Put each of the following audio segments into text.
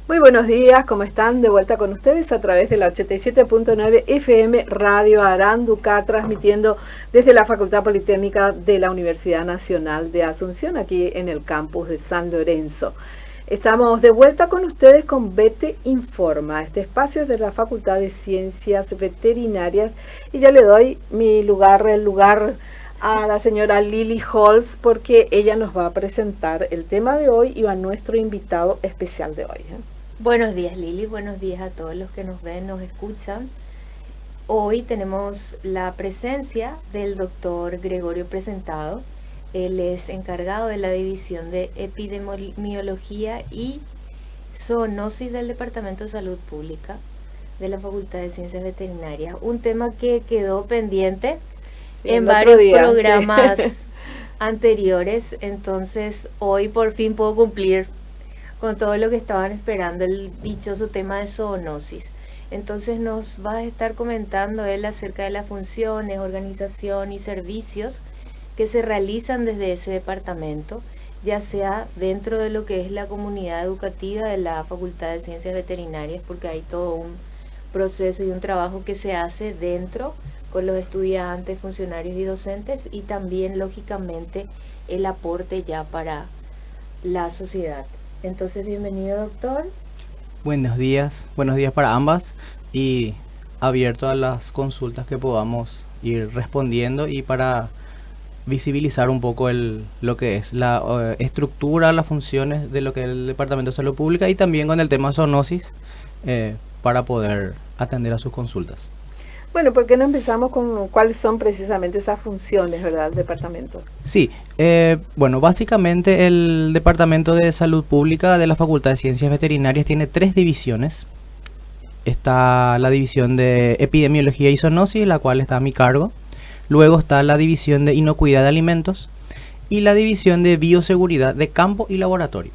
Muy buenos días, ¿cómo están? De vuelta con ustedes a través de la 87.9 FM Radio Aranduca, transmitiendo desde la Facultad Politécnica de la Universidad Nacional de Asunción, aquí en el campus de San Lorenzo. Estamos de vuelta con ustedes con Vete Informa, este espacio es de la Facultad de Ciencias Veterinarias, y ya le doy el lugar a la señora Lili Holz, porque ella nos va a presentar el tema de hoy y a nuestro invitado especial de hoy. Buenos días, Lili, buenos días a todos los que nos ven, nos escuchan. Hoy tenemos la presencia del doctor Gregorio Presentado. Él es encargado de la División de Epidemiología y Zoonosis del Departamento de Salud Pública de la Facultad de Ciencias Veterinarias. Un tema que quedó pendiente en varios programas anteriores, entonces hoy por fin puedo cumplir con todo lo que estaban esperando, el dichoso tema de zoonosis. Entonces nos va a estar comentando él acerca de las funciones, organización y servicios que se realizan desde ese departamento, ya sea dentro de lo que es la comunidad educativa de la Facultad de Ciencias Veterinarias, porque hay todo un proceso y un trabajo que se hace dentro con los estudiantes, funcionarios y docentes, y también lógicamente el aporte ya para la sociedad. Entonces, bienvenido, doctor. Buenos días para ambas y abierto a las consultas que podamos ir respondiendo y para visibilizar un poco lo que es la estructura, las funciones de lo que es el Departamento de Salud Pública y también con el tema zoonosis para poder atender a sus consultas. Bueno, ¿por qué no empezamos con cuáles son precisamente esas funciones, verdad, del departamento? Sí, bueno, básicamente el Departamento de Salud Pública de la Facultad de Ciencias Veterinarias tiene 3 divisiones. Está la división de Epidemiología y Zoonosis, la cual está a mi cargo. Luego está la división de Inocuidad de Alimentos y la división de Bioseguridad de Campo y Laboratorio.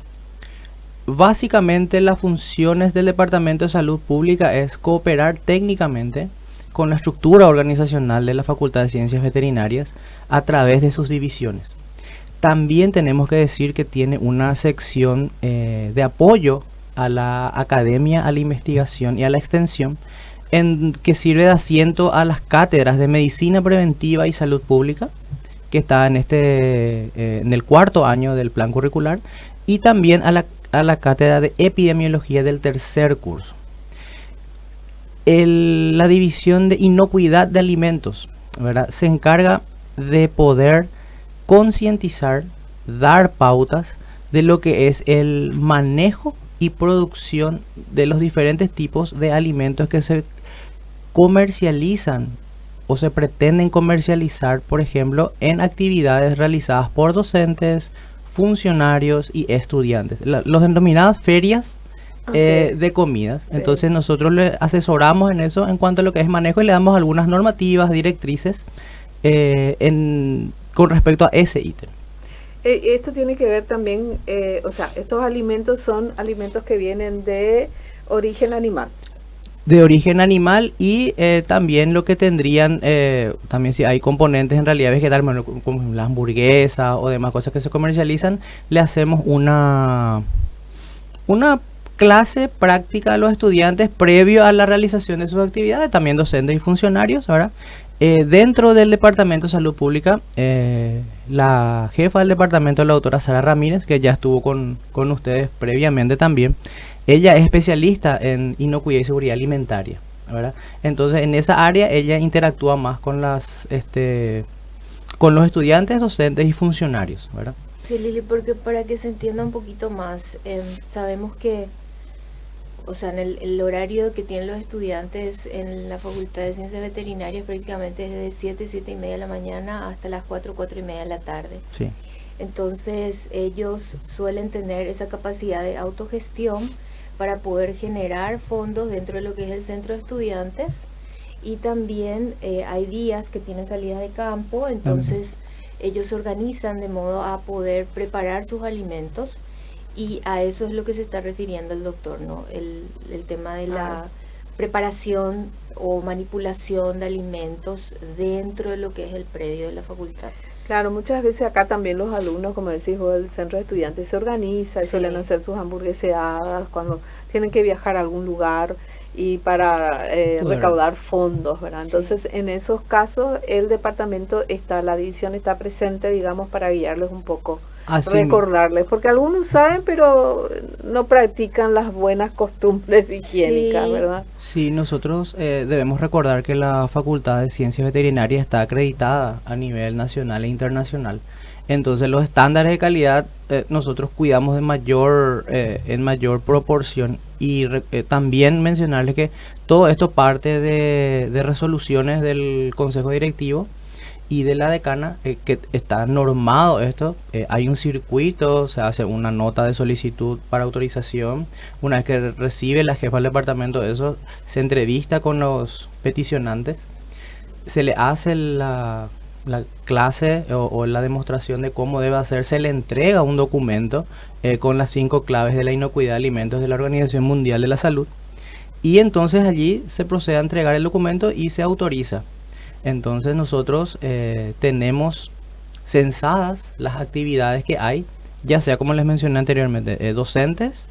Básicamente las funciones del Departamento de Salud Pública es cooperar técnicamente con la estructura organizacional de la Facultad de Ciencias Veterinarias a través de sus divisiones. También tenemos que decir que tiene una sección de apoyo a la academia, a la investigación y a la extensión, en que sirve de asiento a las cátedras de Medicina Preventiva y Salud Pública, que está en el 4º año del plan curricular, y también a la cátedra de Epidemiología del 3er curso. La división de Inocuidad de Alimentos, ¿verdad?, se encarga de poder concientizar, dar pautas de lo que es el manejo y producción de los diferentes tipos de alimentos que se comercializan o se pretenden comercializar, por ejemplo, en actividades realizadas por docentes, funcionarios y estudiantes. Los denominadas ferias de comidas. Sí. Entonces nosotros le asesoramos en eso en cuanto a lo que es manejo y le damos algunas normativas, directrices con respecto a ese ítem. Esto tiene que ver también, o sea, estos alimentos son alimentos que vienen de origen animal. De origen animal y también lo que tendrían, también si hay componentes en realidad vegetales, bueno, como la hamburguesa o demás cosas que se comercializan, le hacemos una clase práctica a los estudiantes previo a la realización de sus actividades, también docentes y funcionarios, ¿verdad? Dentro del Departamento de Salud Pública, la jefa del departamento, la doctora Sara Ramírez, que ya estuvo con ustedes previamente también, ella es especialista en inocuidad y seguridad alimentaria, ¿verdad? Entonces en esa área ella interactúa más con con los estudiantes, docentes y funcionarios, ¿verdad? Sí, Lili, porque para que se entienda un poquito más, sabemos que, o sea, en el horario que tienen los estudiantes en la Facultad de Ciencias Veterinarias prácticamente es de 7 y media de la mañana hasta las 4 y media de la tarde. Sí. Entonces ellos suelen tener esa capacidad de autogestión para poder generar fondos dentro de lo que es el centro de estudiantes, y también hay días que tienen salidas de campo, entonces ellos se organizan de modo a poder preparar sus alimentos. Y a eso es lo que se está refiriendo el doctor, ¿no? El tema de la preparación o manipulación de alimentos dentro de lo que es el predio de la facultad. Claro, muchas veces acá también los alumnos, como decís vos, el centro de estudiantes se organiza y suelen hacer sus hamburgueseadas cuando tienen que viajar a algún lugar y para recaudar fondos, ¿verdad? Entonces, en esos casos, el departamento está, la división está presente, digamos, para guiarles un poco, recordarles, porque algunos saben, pero no practican las buenas costumbres higiénicas, ¿verdad? Sí, nosotros debemos recordar que la Facultad de Ciencias Veterinarias está acreditada a nivel nacional e internacional. Entonces los estándares de calidad nosotros cuidamos de en mayor proporción y también mencionarles que todo esto parte de resoluciones del Consejo Directivo y de la decana, que está normado esto. Hay un circuito, se hace una nota de solicitud para autorización. Una vez que recibe la jefa del departamento eso, se entrevista con los peticionantes, se le hace la clase o la demostración de cómo debe hacer, se le entrega un documento con las 5 claves de la inocuidad de alimentos de la Organización Mundial de la Salud, y entonces allí se procede a entregar el documento y se autoriza. Entonces nosotros tenemos censadas las actividades que hay, ya sea, como les mencioné anteriormente, docentes,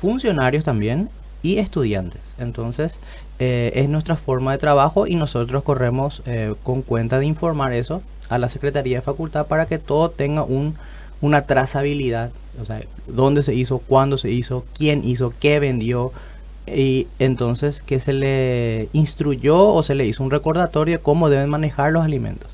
funcionarios también y estudiantes. Entonces es nuestra forma de trabajo y nosotros corremos con cuenta de informar eso a la Secretaría de Facultad para que todo tenga una trazabilidad, o sea, dónde se hizo, cuándo se hizo, quién hizo, qué vendió, y entonces que se le instruyó o se le hizo un recordatorio de cómo deben manejar los alimentos.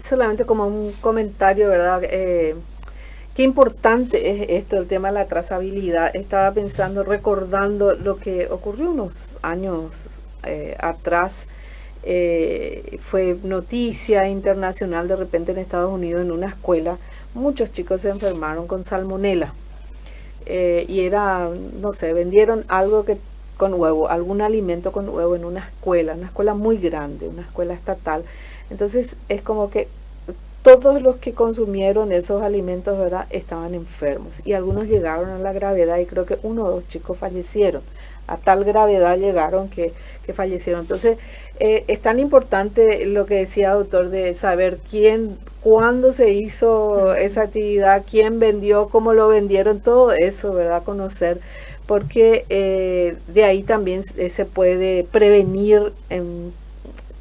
Solamente como un comentario, ¿verdad? Qué importante es esto, el tema de la trazabilidad. Estaba pensando, recordando lo que ocurrió unos años atrás. Fue noticia internacional de repente en Estados Unidos, en una escuela, muchos chicos se enfermaron con salmonela. Y era, no sé, vendieron algo con huevo, algún alimento con huevo en una escuela muy grande, una escuela estatal. Entonces es como que todos los que consumieron esos alimentos, ¿verdad?, estaban enfermos y algunos llegaron a la gravedad y creo que 1 o 2 chicos fallecieron. A tal gravedad llegaron que fallecieron. Entonces es tan importante lo que decía doctor, de saber cuándo se hizo esa actividad, quién vendió, cómo lo vendieron, todo eso, ¿verdad?, conocer, porque de ahí también se puede prevenir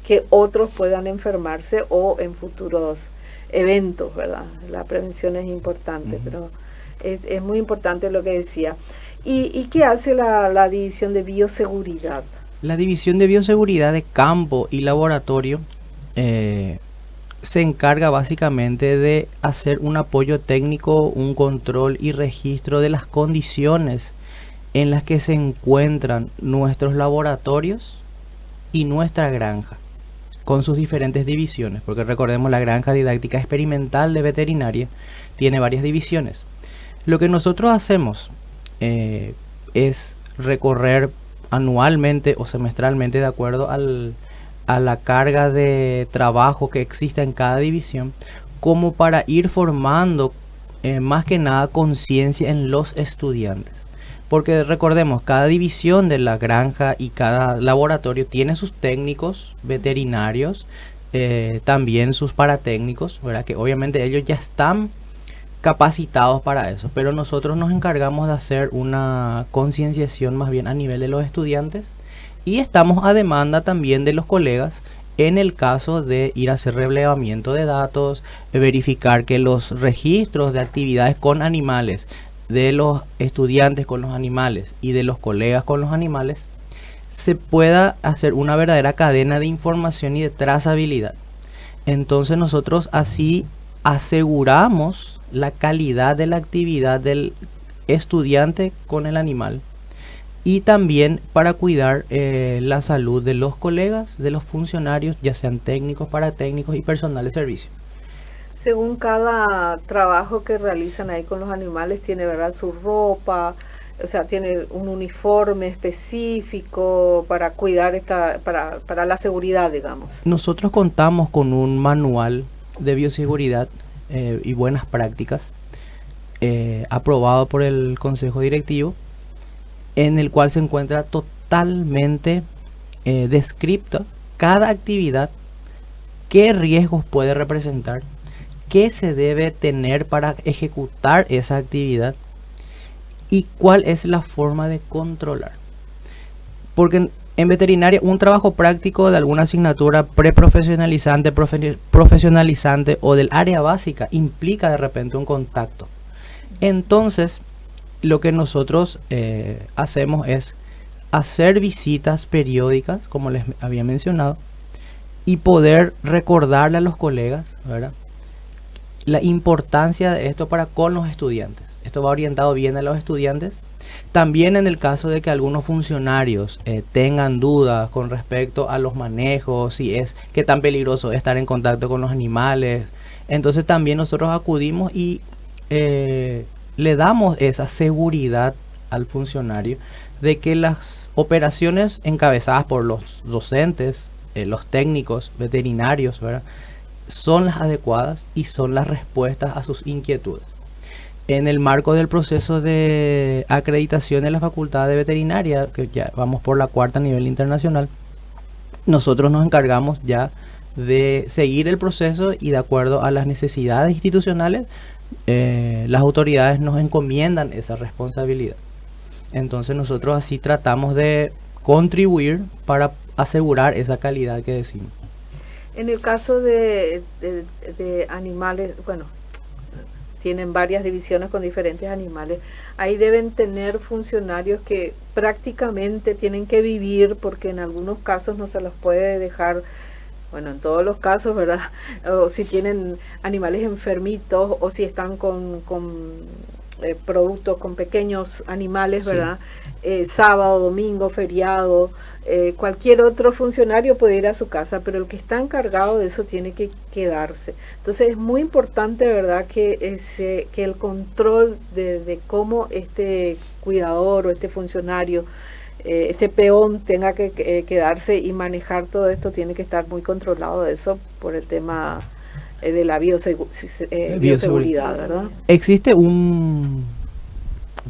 que otros puedan enfermarse o en futuros eventos, ¿verdad? La prevención es importante, pero es muy importante lo que decía. ¿Y qué hace la división de bioseguridad? La división de bioseguridad de campo y laboratorio se encarga básicamente de hacer un apoyo técnico, un control y registro de las condiciones en las que se encuentran nuestros laboratorios y nuestra granja, con sus diferentes divisiones, porque recordemos, la granja didáctica experimental de veterinaria tiene varias divisiones. Lo que nosotros hacemos es recorrer anualmente o semestralmente, de acuerdo a la carga de trabajo que exista en cada división, como para ir formando más que nada conciencia en los estudiantes. Porque recordemos, cada división de la granja y cada laboratorio tiene sus técnicos veterinarios, también sus paratécnicos, ¿verdad?, que obviamente ellos ya están capacitados para eso, pero nosotros nos encargamos de hacer una concienciación más bien a nivel de los estudiantes, y estamos a demanda también de los colegas en el caso de ir a hacer relevamiento de datos, verificar que los registros de actividades con animales de los estudiantes con los animales y de los colegas con los animales se pueda hacer una verdadera cadena de información y de trazabilidad. Entonces nosotros así aseguramos la calidad de la actividad del estudiante con el animal, y también para cuidar la salud de los colegas, de los funcionarios, ya sean técnicos, paratécnicos y personal de servicio. Según cada trabajo que realizan ahí con los animales, tiene, ¿verdad?, su ropa, o sea, tiene un uniforme específico para cuidar para la seguridad, digamos. Nosotros contamos con un manual de bioseguridad y buenas prácticas aprobado por el Consejo Directivo, en el cual se encuentra totalmente descripta cada actividad qué riesgos puede representar, qué se debe tener para ejecutar esa actividad y cuál es la forma de controlar. Porque en veterinaria un trabajo práctico de alguna asignatura preprofesionalizante, profesionalizante o del área básica implica de repente un contacto. Entonces, lo que nosotros hacemos es hacer visitas periódicas, como les había mencionado, y poder recordarle a los colegas, ¿verdad?, la importancia de esto para con los estudiantes. Esto va orientado bien a los estudiantes. También en el caso de que algunos funcionarios tengan dudas con respecto a los manejos, si es que tan peligroso es estar en contacto con los animales, entonces también nosotros acudimos y le damos esa seguridad al funcionario de que las operaciones encabezadas por los docentes, los técnicos veterinarios, ¿verdad?, son las adecuadas y son las respuestas a sus inquietudes. En el marco del proceso de acreditación de la Facultad de Veterinaria, que ya vamos por la 4ª a nivel internacional, nosotros nos encargamos ya de seguir el proceso y de acuerdo a las necesidades institucionales, las autoridades nos encomiendan esa responsabilidad. Entonces nosotros así tratamos de contribuir para asegurar esa calidad que decimos. En el caso de animales, bueno, tienen varias divisiones con diferentes animales, ahí deben tener funcionarios que prácticamente tienen que vivir, porque en algunos casos no se los puede dejar, bueno, en todos los casos, ¿verdad?, o si tienen animales enfermitos o si están con productos, con pequeños animales, ¿verdad? Sí. Sábado, domingo, feriado, cualquier otro funcionario puede ir a su casa, pero el que está encargado de eso tiene que quedarse. Entonces es muy importante, ¿verdad?, que el control de cómo este cuidador o este funcionario, este peón tenga que quedarse y manejar todo esto, tiene que estar muy controlado de eso por el tema de la bioseguridad, ¿verdad? Existe un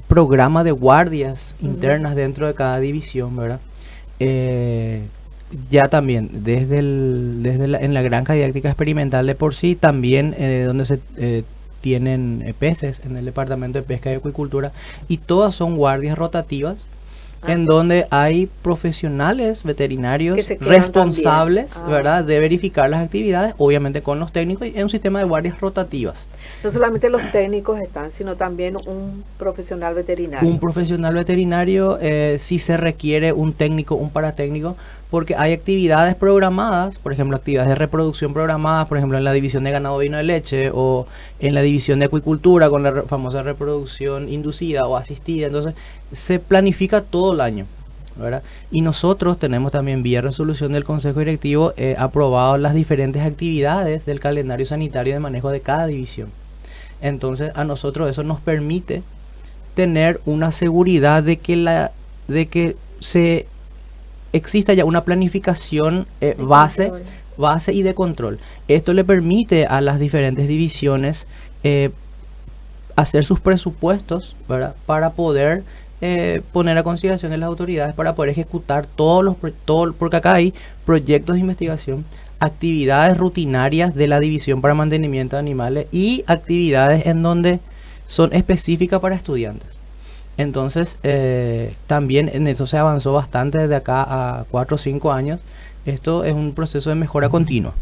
programa de guardias internas dentro de cada división, ¿verdad? Ya también en la granja didáctica experimental de por sí, también donde se tienen peces en el departamento de pesca y acuicultura, y todas son guardias rotativas en donde hay profesionales veterinarios responsables, ¿verdad?, de verificar las actividades, obviamente con los técnicos, y en un sistema de guardias rotativas. No solamente los técnicos están, sino también un profesional veterinario. Un profesional veterinario, si se requiere un técnico, un paratécnico, porque hay actividades programadas, por ejemplo, actividades de reproducción programadas, por ejemplo, en la división de ganado ovino de leche o en la división de acuicultura con la famosa reproducción inducida o asistida. Entonces, se planifica todo el año, ¿verdad? Y nosotros tenemos también, vía resolución del Consejo Directivo, aprobado las diferentes actividades del calendario sanitario de manejo de cada división. Entonces, a nosotros eso nos permite tener una seguridad de que exista ya una planificación base y de control. Esto le permite a las diferentes divisiones hacer sus presupuestos, ¿verdad?, para poder poner a consideración de las autoridades para poder ejecutar porque acá hay proyectos de investigación, actividades rutinarias de la división para mantenimiento de animales y actividades en donde son específicas para estudiantes. Entonces, también en eso se avanzó bastante desde acá a 4 o 5 años. Esto es un proceso de mejora continua.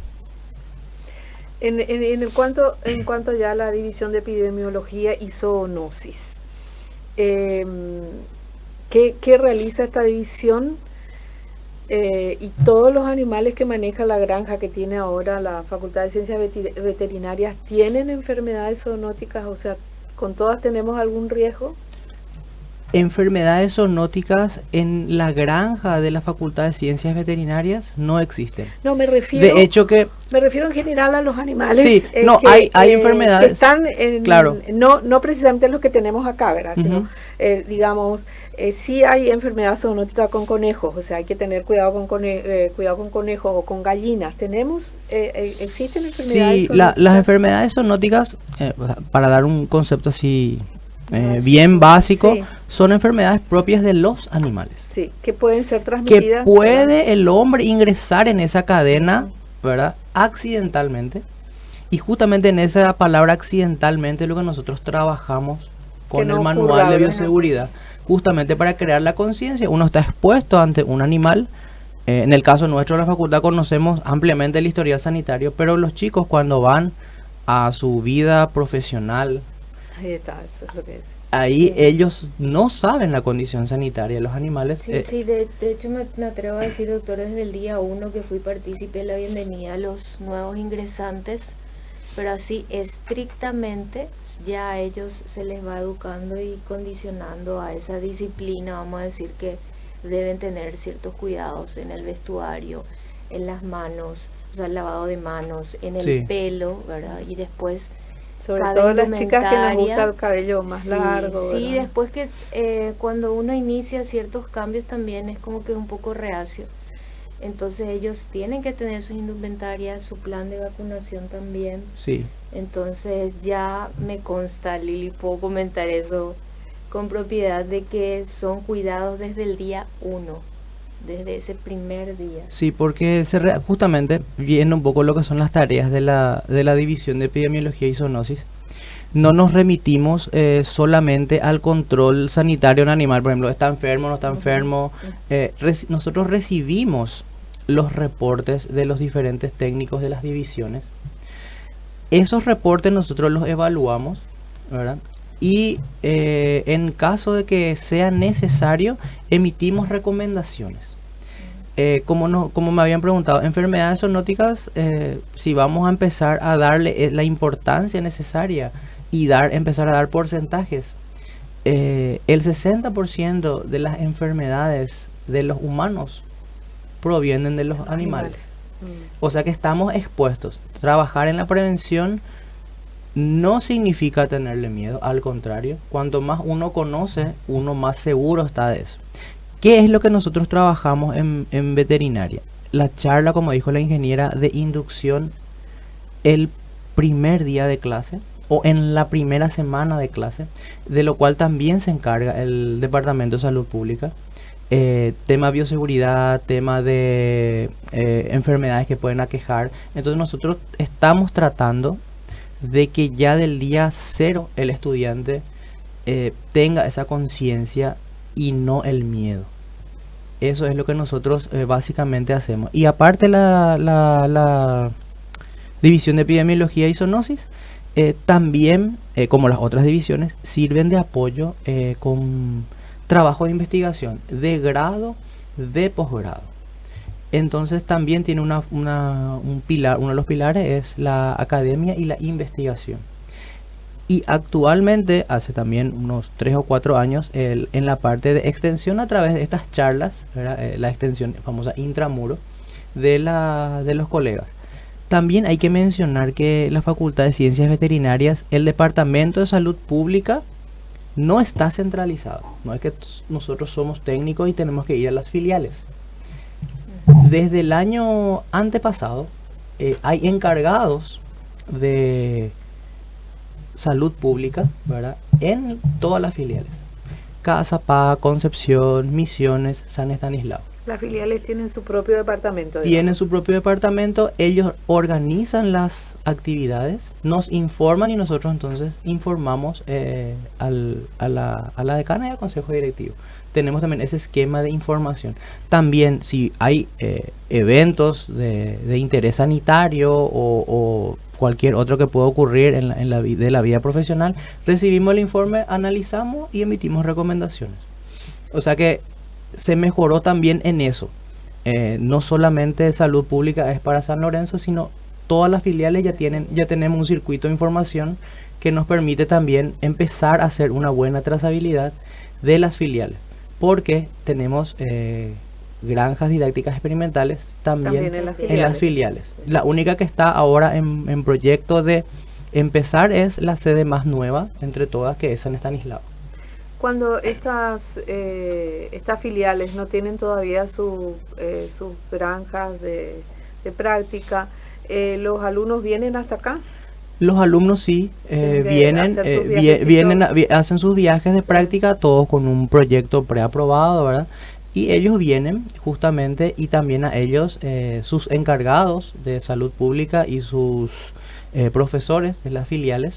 En cuanto ya a la división de epidemiología y zoonosis, ¿qué realiza esta división? Y todos los animales que maneja la granja que tiene ahora la Facultad de Ciencias Veterinarias tienen enfermedades zoonóticas, o sea, ¿con todas tenemos algún riesgo? Enfermedades zoonóticas en la granja de la Facultad de Ciencias Veterinarias no existen. No, me refiero en general a los animales. Sí, hay enfermedades que están claro. no precisamente los que tenemos acá, ¿verdad? Sino, digamos, sí hay enfermedad zoonótica con conejos, o sea, hay que tener cuidado con conejos o con gallinas. ¿Existen enfermedades zoonóticas? Las enfermedades zoonóticas, para dar un concepto así bien básico, son enfermedades propias de los animales. Sí, que pueden ser transmitidas. Que puede el hombre ingresar en esa cadena, ¿verdad? accidentalmente. Y justamente en esa palabra accidentalmente es lo que nosotros trabajamos con el manual de bioseguridad. Justamente para crear la conciencia, uno está expuesto ante un animal. En el caso nuestro de la facultad conocemos ampliamente el historial sanitario, pero los chicos cuando van a su vida profesional, ahí está, eso es lo que es. Ahí Sí. ellos no saben la condición sanitaria de los animales. Sí, de hecho me atrevo a decir, doctor, desde el día 1 que fui partícipe de la bienvenida a los nuevos ingresantes, pero así estrictamente ya a ellos se les va educando y condicionando a esa disciplina, vamos a decir que deben tener ciertos cuidados en el vestuario, en las manos, o sea, el lavado de manos, en el Sí. pelo, ¿verdad? Y después Sobre cada todo las chicas que les gusta indumentaria. el cabello más Sí, largo, sí, ¿verdad? después que cuando uno inicia ciertos cambios también es como que es un poco reacio. Entonces ellos tienen que tener sus indumentarias, su plan de vacunación también. Sí, Entonces ya me consta, Lili, puedo comentar eso con propiedad de que son cuidados desde el día 1, desde ese primer día. sí, porque justamente viendo un poco lo que son las tareas de la División de Epidemiología y Zoonosis, no nos remitimos solamente al control sanitario en animal, por ejemplo, está enfermo, no está enfermo. Nosotros recibimos los reportes de los diferentes técnicos de las divisiones. Esos reportes nosotros los evaluamos, ¿verdad? Y en caso de que sea necesario, emitimos recomendaciones. Como me habían preguntado, enfermedades zoonóticas, si vamos a empezar a darle la importancia necesaria y empezar a dar porcentajes, el 60% de las enfermedades de los humanos provienen de los animales. O sea que estamos expuestos. Trabajar en la prevención no significa tenerle miedo, al contrario, cuanto más uno conoce, uno más seguro está de eso. ¿Qué es lo que nosotros trabajamos en veterinaria? La charla, como dijo la ingeniera, de inducción el primer día de clase o en la primera semana de clase, de lo cual también se encarga el Departamento de Salud Pública. Tema bioseguridad, tema de enfermedades que pueden aquejar. Entonces nosotros estamos tratando de que ya del día 0 el estudiante tenga esa conciencia y no el miedo. Eso es lo que nosotros básicamente hacemos. Y aparte la División de Epidemiología y Zoonosis, también, como las otras divisiones, sirven de apoyo con trabajo de investigación de grado, de posgrado. Entonces también tiene un pilar, uno de los pilares es la academia y la investigación. Y actualmente, hace también unos 3 o 4 años, en la parte de extensión a través de estas charlas, la extensión famosa intramuro de los colegas. También hay que mencionar que la Facultad de Ciencias Veterinarias, el Departamento de Salud Pública, no está centralizado. No es que nosotros somos técnicos y tenemos que ir a las filiales. Desde el año antepasado hay encargados de salud pública, ¿verdad?, en todas las filiales. Casapá, Concepción, Misiones, San Estanislao. Las filiales tienen su propio departamento. Tienen su propio departamento, ellos organizan las actividades, nos informan y nosotros entonces informamos a la decana y al consejo directivo. Tenemos también ese esquema de información. También si hay eventos de interés sanitario o cualquier otro que pueda ocurrir de la vida profesional, recibimos el informe, analizamos y emitimos recomendaciones. O sea que se mejoró también en eso. No solamente salud pública es para San Lorenzo, sino todas las filiales ya tenemos un circuito de información que nos permite también empezar a hacer una buena trazabilidad de las filiales, porque tenemos granjas didácticas experimentales también en las filiales. La única que está ahora en proyecto de empezar es la sede más nueva entre todas, que es San Estanislao. Cuando estas filiales no tienen todavía sus granjas de práctica, ¿los alumnos vienen hasta acá? Los alumnos sí hacen sus viajes de práctica, todos con un proyecto preaprobado, ¿verdad? y ellos vienen justamente, y también a ellos sus encargados de salud pública y sus profesores de las filiales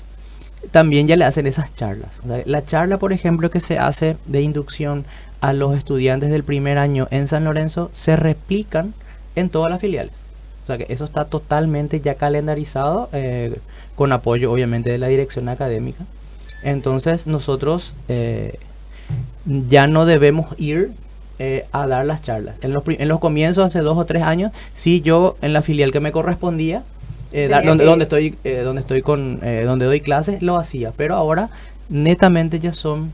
también ya le hacen esas charlas. O sea, la charla, por ejemplo, que se hace de inducción a los estudiantes del primer año en San Lorenzo se replican en todas las filiales. O sea que eso está totalmente ya calendarizado, con apoyo obviamente de la dirección académica. Entonces nosotros ya no debemos ir a dar las charlas. En los comienzos, hace 2 o 3 años, sí, yo en la filial que me correspondía, donde doy clases, lo hacía. Pero ahora netamente ya son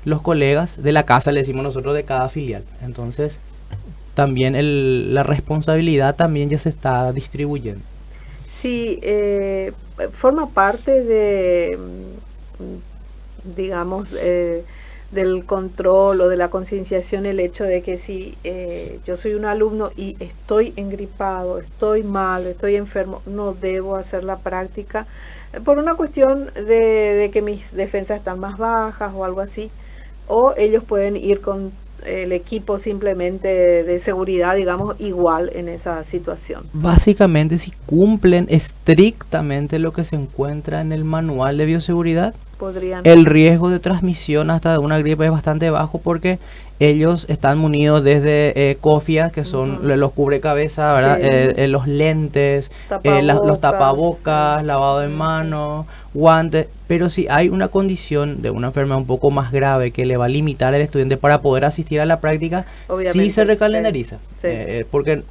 los colegas de la casa, le decimos nosotros, de cada filial. Entonces también la responsabilidad también ya se está distribuyendo. Sí, forma parte de, digamos, del control o de la concienciación el hecho de que si yo soy un alumno y estoy engripado, estoy mal, estoy enfermo, no debo hacer la práctica por una cuestión de que mis defensas están más bajas o algo así, o ellos pueden ir con el equipo simplemente de seguridad, digamos, igual en esa situación. Básicamente, si cumplen estrictamente lo que se encuentra en el manual de bioseguridad, el riesgo de transmisión hasta de una gripe es bastante bajo, porque ellos están munidos desde cofias, que son los cubrecabezas, ¿verdad? Sí. Los lentes, los tapabocas, lavado de manos, guantes. Pero si hay una condición de una enfermedad un poco más grave que le va a limitar al estudiante para poder asistir a la práctica, sí se recalendariza. Sí. Porque,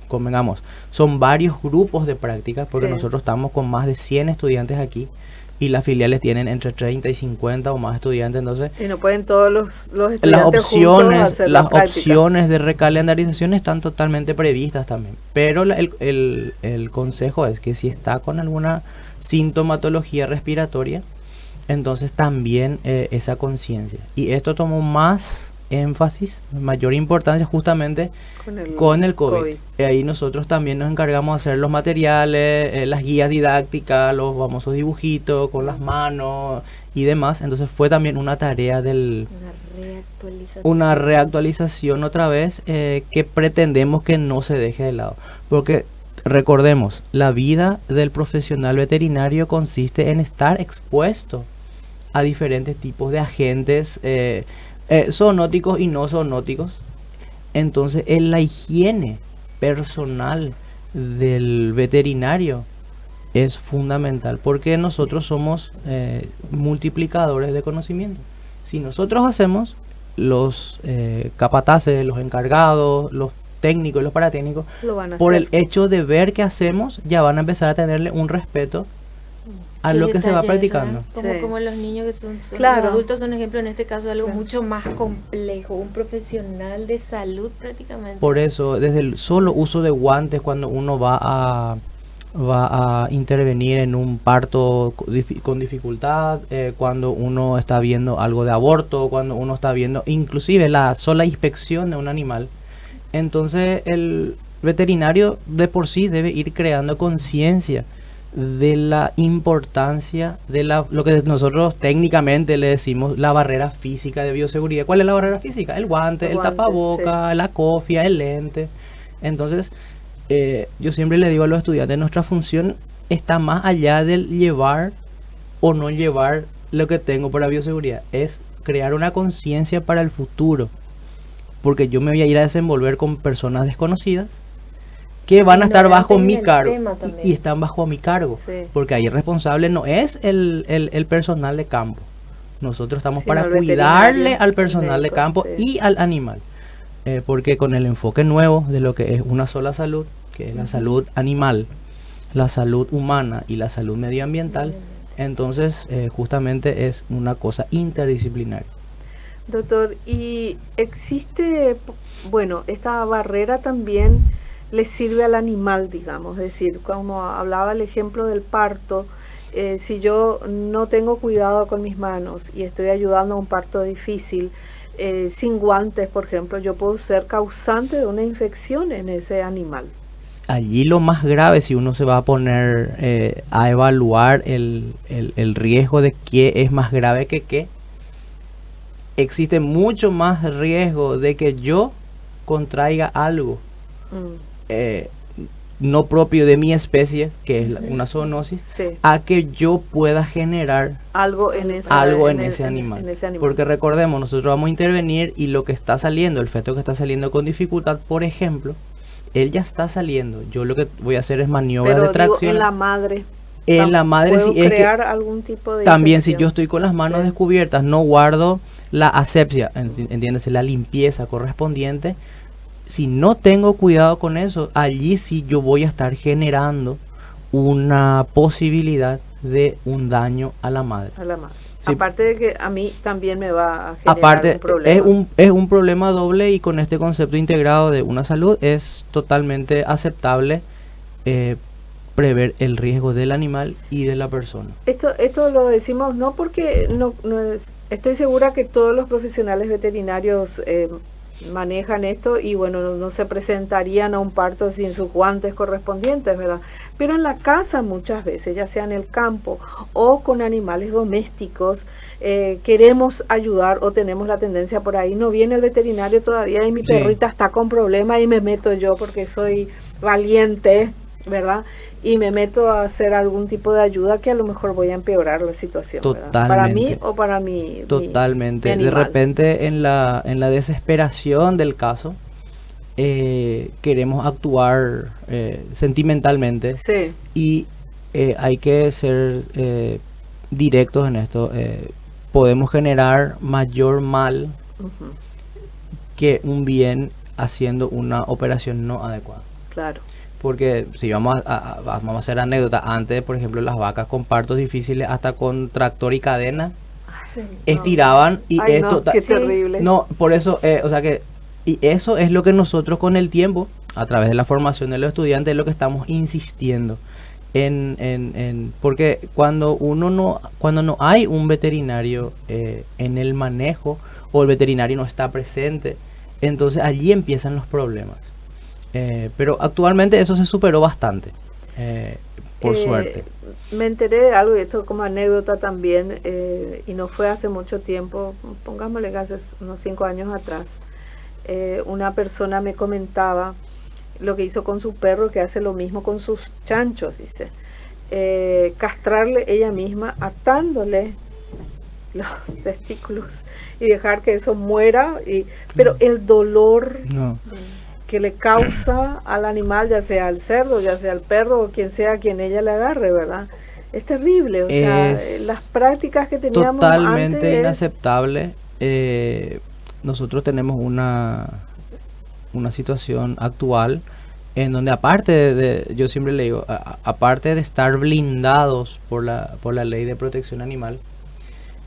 convengamos, son varios grupos de prácticas, porque nosotros estamos con más de 100 estudiantes aquí, y las filiales tienen entre 30 y 50 o más estudiantes. Entonces, y no pueden todos los estudiantes juntos hacer la práctica. Opciones de recalendarización están totalmente previstas también. Pero el consejo es que si está con alguna sintomatología respiratoria, entonces también esa conciencia. Y esto tomó más énfasis, mayor importancia justamente con el COVID. Ahí nosotros también nos encargamos de hacer los materiales, las guías didácticas, los famosos dibujitos con las manos y demás. Entonces fue también una tarea una reactualización otra vez, que pretendemos que no se deje de lado. Porque recordemos, la vida del profesional veterinario consiste en estar expuesto a diferentes tipos de agentes zoonóticos y no zoonóticos. Entonces la higiene personal del veterinario es fundamental, porque nosotros somos multiplicadores de conocimiento. Si nosotros hacemos, los capataces, los encargados, los técnicos y los paratécnicos, por el hecho de ver que hacemos, ya van a empezar a tenerle un respeto a lo que se va practicando. Como los niños que son claro. Los adultos son ejemplo, en este caso algo mucho más complejo, un profesional de salud prácticamente. Por eso, desde el solo uso de guantes cuando uno va a intervenir en un parto con dificultad, cuando uno está viendo algo de aborto, cuando uno está viendo inclusive la sola inspección de un animal. Entonces el veterinario de por sí debe ir creando conciencia de la importancia de lo que nosotros técnicamente le decimos la barrera física de bioseguridad. ¿Cuál es la barrera física? El guante, el tapaboca, la cofia, el lente. Entonces, yo siempre le digo a los estudiantes, nuestra función está más allá del llevar o no llevar lo que tengo para bioseguridad. Es crear una conciencia para el futuro. Porque yo me voy a ir a desenvolver con personas desconocidas que van a estar bajo mi cargo y están bajo mi cargo, porque ahí el responsable no es el personal de campo. Nosotros estamos para cuidarle al personal de campo y al animal, porque con el enfoque nuevo de lo que es una sola salud, que es la salud animal, la salud humana y la salud medioambiental, entonces justamente es una cosa interdisciplinaria. Doctor, y existe, bueno, esta barrera también le sirve al animal, digamos, es decir, como hablaba el ejemplo del parto, si yo no tengo cuidado con mis manos y estoy ayudando a un parto difícil, sin guantes, por ejemplo, yo puedo ser causante de una infección en ese animal. Allí lo más grave, si uno se va a poner a evaluar el riesgo de qué es más grave que qué, existe mucho más riesgo de que yo contraiga algo no propio de mi especie, que es una zoonosis, a que yo pueda generar algo en ese animal. Porque recordemos, nosotros vamos a intervenir y lo que está saliendo, el feto que está saliendo con dificultad, por ejemplo, él ya está saliendo. Yo lo que voy a hacer es maniobras de tracción. En la madre. En la madre, ¿puedo crear algún tipo de también infección? Si yo estoy con las manos descubiertas, no guardo la asepsia, entiéndase, la limpieza correspondiente. Si no tengo cuidado con eso, allí sí yo voy a estar generando una posibilidad de un daño a la madre. Sí. Aparte de que a mí también me va a generar un problema. Es un problema doble, y con este concepto integrado de una salud es totalmente aceptable prever el riesgo del animal y de la persona. Esto lo decimos no porque estoy segura que todos los profesionales veterinarios manejan esto, y bueno, no se presentarían a un parto sin sus guantes correspondientes, ¿verdad? Pero en la casa muchas veces, ya sea en el campo o con animales domésticos, queremos ayudar o tenemos la tendencia por ahí, no viene el veterinario todavía y mi perrita está con problemas y me meto yo porque soy valiente, ¿verdad? Y me meto a hacer algún tipo de ayuda que a lo mejor voy a empeorar la situación, ¿verdad? Para mí o para mi totalmente. Mi de repente en la desesperación del caso queremos actuar sentimentalmente, y hay que ser directos en esto. Podemos generar mayor mal que un bien haciendo una operación no adecuada. Claro. Porque si vamos a hacer anécdota, antes, por ejemplo, las vacas con partos difíciles, hasta con tractor y cadena, estiraban, y esto... qué terrible. No, por eso, o sea que, y eso es lo que nosotros con el tiempo, a través de la formación de los estudiantes, es lo que estamos insistiendo porque cuando no hay un veterinario en el manejo, o el veterinario no está presente, entonces allí empiezan los problemas. Pero actualmente eso se superó bastante, por suerte. Me enteré de algo, y esto como anécdota también, y no fue hace mucho tiempo, pongámosle que hace unos 5 años atrás, una persona me comentaba lo que hizo con su perro, que hace lo mismo con sus chanchos, dice, castrarle ella misma, atándole los testículos y dejar que eso muera, pero el dolor que le causa al animal, ya sea al cerdo, ya sea al perro, o quien sea quien ella le agarre, ¿verdad? Es terrible, o sea, las prácticas que teníamos totalmente antes inaceptable. Nosotros tenemos una situación actual en donde, aparte yo siempre le digo, aparte de estar blindados por la ley de protección animal,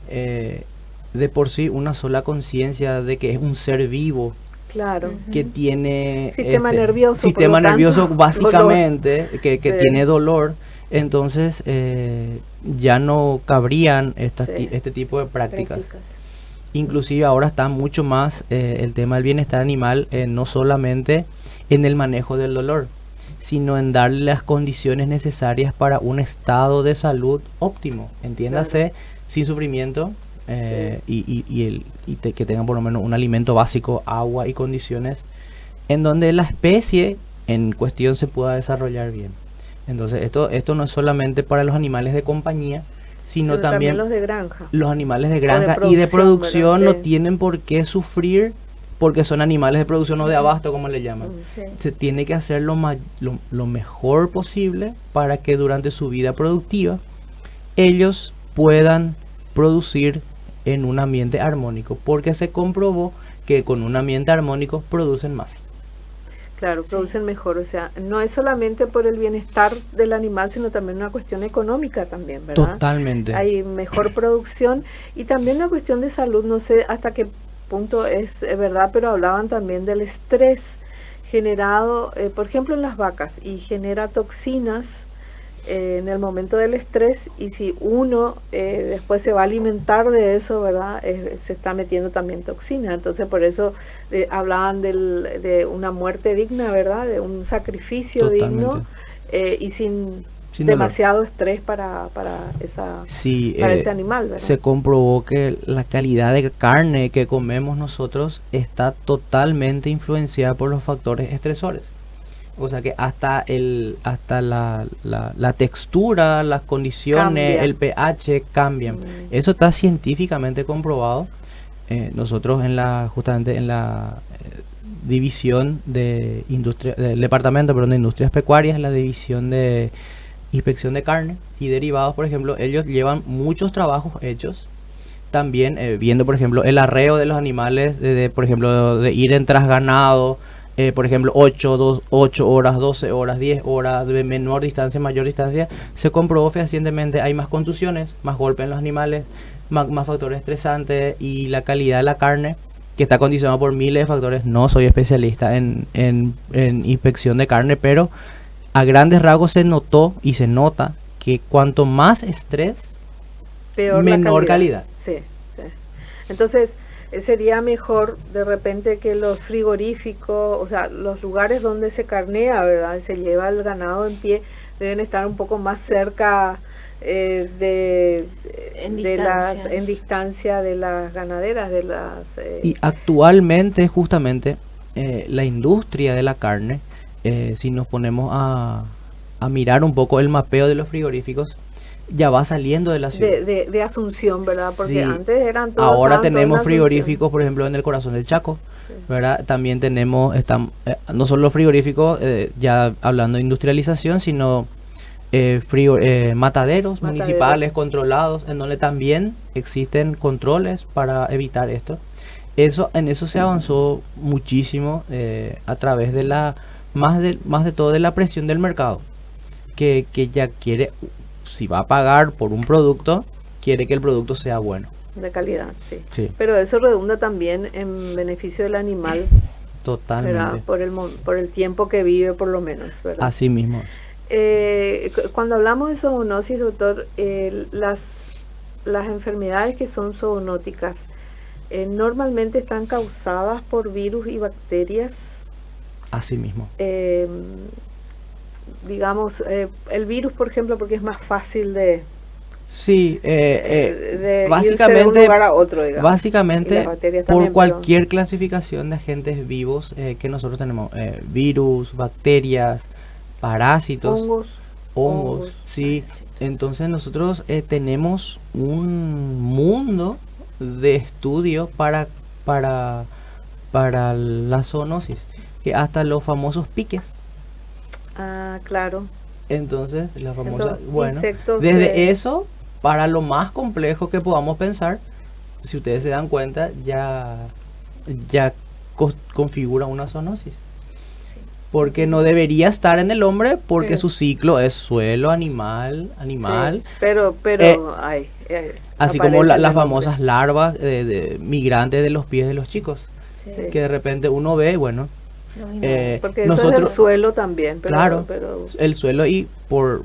de por sí una sola conciencia de que es un ser vivo, claro, que tiene sistema nervioso básicamente, dolor. que tiene dolor, entonces ya no cabrían este tipo de prácticas. Inclusive ahora está mucho más el tema del bienestar animal, no solamente en el manejo del dolor, sino en darle las condiciones necesarias para un estado de salud óptimo, entiéndase, sin sufrimiento, que tengan por lo menos un alimento básico, agua y condiciones en donde la especie en cuestión se pueda desarrollar bien. Entonces esto no es solamente para los animales de compañía, sino también los de granja. Los animales de granja y de producción no tienen por qué sufrir porque son animales de producción o de abasto, como le llaman. Se tiene que hacer lo mejor posible para que durante su vida productiva ellos puedan producir en un ambiente armónico, porque se comprobó que con un ambiente armónico producen más. Claro, producen mejor, o sea, no es solamente por el bienestar del animal, sino también una cuestión económica también, ¿verdad? Totalmente. Hay mejor producción y también una cuestión de salud, no sé hasta qué punto es verdad, pero hablaban también del estrés generado, por ejemplo, en las vacas, y genera toxinas en el momento del estrés, y si uno después se va a alimentar de eso, ¿verdad? Se está metiendo también toxina. Entonces por eso hablaban de una muerte digna, ¿verdad? De un sacrificio digno y sin demasiado estrés para ese animal, ¿verdad? Se comprobó que la calidad de carne que comemos nosotros está totalmente influenciada por los factores estresores. O sea que hasta la textura, las condiciones, el pH cambian. Eso está científicamente comprobado. Nosotros justamente en la división de del departamento de industrias pecuarias, en la división de inspección de carne y derivados, por ejemplo, ellos llevan muchos trabajos hechos. También viendo, por ejemplo, el arreo de los animales, por ejemplo, de ir en trasganado, por ejemplo, 8 horas, 12 horas, 10 horas, de menor distancia, mayor distancia, se comprobó fehacientemente, hay más contusiones, más golpes en los animales, más factores estresantes, y la calidad de la carne, que está condicionada por miles de factores. No soy especialista en inspección de carne, pero a grandes rasgos se notó y se nota que cuanto más estrés, peor menor calidad. Sí. Entonces, sería mejor de repente que los frigoríficos, o sea, los lugares donde se carnea, ¿verdad? Se lleva el ganado en pie, deben estar un poco más cerca en distancia de las ganaderas, y actualmente justamente la industria de la carne, si nos ponemos a mirar un poco el mapeo de los frigoríficos, ya va saliendo de la ciudad. De Asunción, ¿verdad? Porque sí, antes eran todos. Ahora tenemos frigoríficos, por ejemplo, en el corazón del Chaco, ¿verdad? También tenemos, no solo frigoríficos, ya hablando de industrialización, sino mataderos municipales controlados, en donde también existen controles para evitar esto. En eso se avanzó muchísimo a través de más de todo de la presión del mercado, que ya quiere, si va a pagar por un producto, quiere que el producto sea bueno. De calidad, sí. Pero eso redunda también en beneficio del animal. Totalmente. Por el tiempo que vive, por lo menos, ¿verdad? Así mismo. Cuando hablamos de zoonosis, doctor, las enfermedades que son zoonóticas normalmente están causadas por virus y bacterias. Así mismo. Digamos, el virus, por ejemplo, porque es más fácil de básicamente, irse de un lugar a otro, digamos. Básicamente, por cualquier clasificación de agentes vivos que nosotros tenemos, virus, bacterias, parásitos, hongos, sí. Entonces nosotros tenemos un mundo de estudio para la zoonosis, que hasta los famosos piques. Ah, claro. Entonces, la famosa, bueno, desde eso para lo más complejo que podamos pensar, si ustedes se dan cuenta, ya configura una zoonosis. Sí. Porque no debería estar en el hombre, porque su ciclo es suelo, animal. Sí, pero así como las famosas larvas migrantes de los pies de los chicos, que de repente uno ve, bueno, porque eso es el suelo también, pero el suelo, y por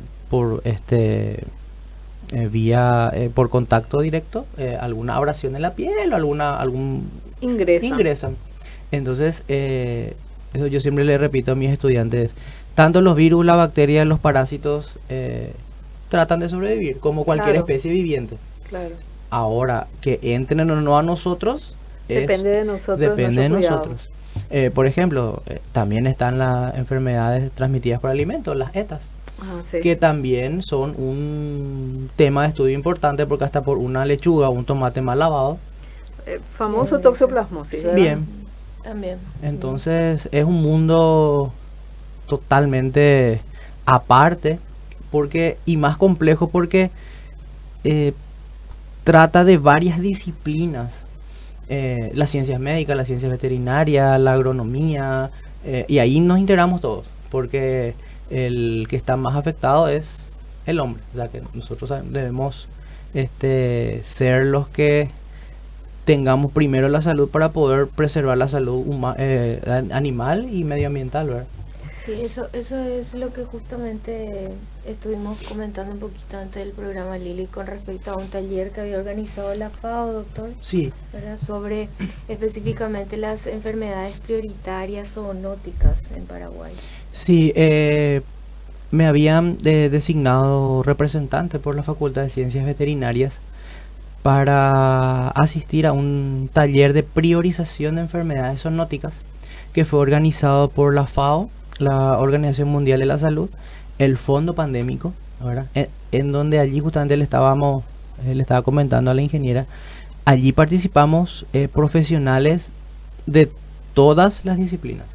vía por contacto directo, alguna abrasión en la piel o algún ingresan. Entonces eso yo siempre le repito a mis estudiantes: tanto los virus, la bacteria, los parásitos tratan de sobrevivir como cualquier especie viviente. Claro. Ahora, que entren o no a nosotros depende de nosotros. Por ejemplo, también están las enfermedades transmitidas por alimentos, las ETAs, que también son un tema de estudio importante, porque hasta por una lechuga o un tomate mal lavado, famoso toxoplasmosis, ¿verdad? Bien. También. Entonces es un mundo totalmente aparte, y más complejo, porque trata de varias disciplinas. Las ciencias médicas, las ciencias veterinarias, la agronomía, y ahí nos integramos todos, porque el que está más afectado es el hombre. O sea que nosotros debemos ser los que tengamos primero la salud para poder preservar la salud animal y medioambiental, ¿verdad? Sí, eso es lo que justamente estuvimos comentando un poquito antes del programa, Lili, con respecto a un taller que había organizado la FAO, doctor. Sí. ¿Verdad? Sobre específicamente las enfermedades prioritarias zoonóticas en Paraguay. Sí, me habían designado representante por la Facultad de Ciencias Veterinarias para asistir a un taller de priorización de enfermedades zoonóticas que fue organizado por la FAO, la Organización Mundial de la Salud, el Fondo Pandémico, ¿verdad? En donde allí justamente le estaba comentando a la ingeniera, allí participamos profesionales de todas las disciplinas,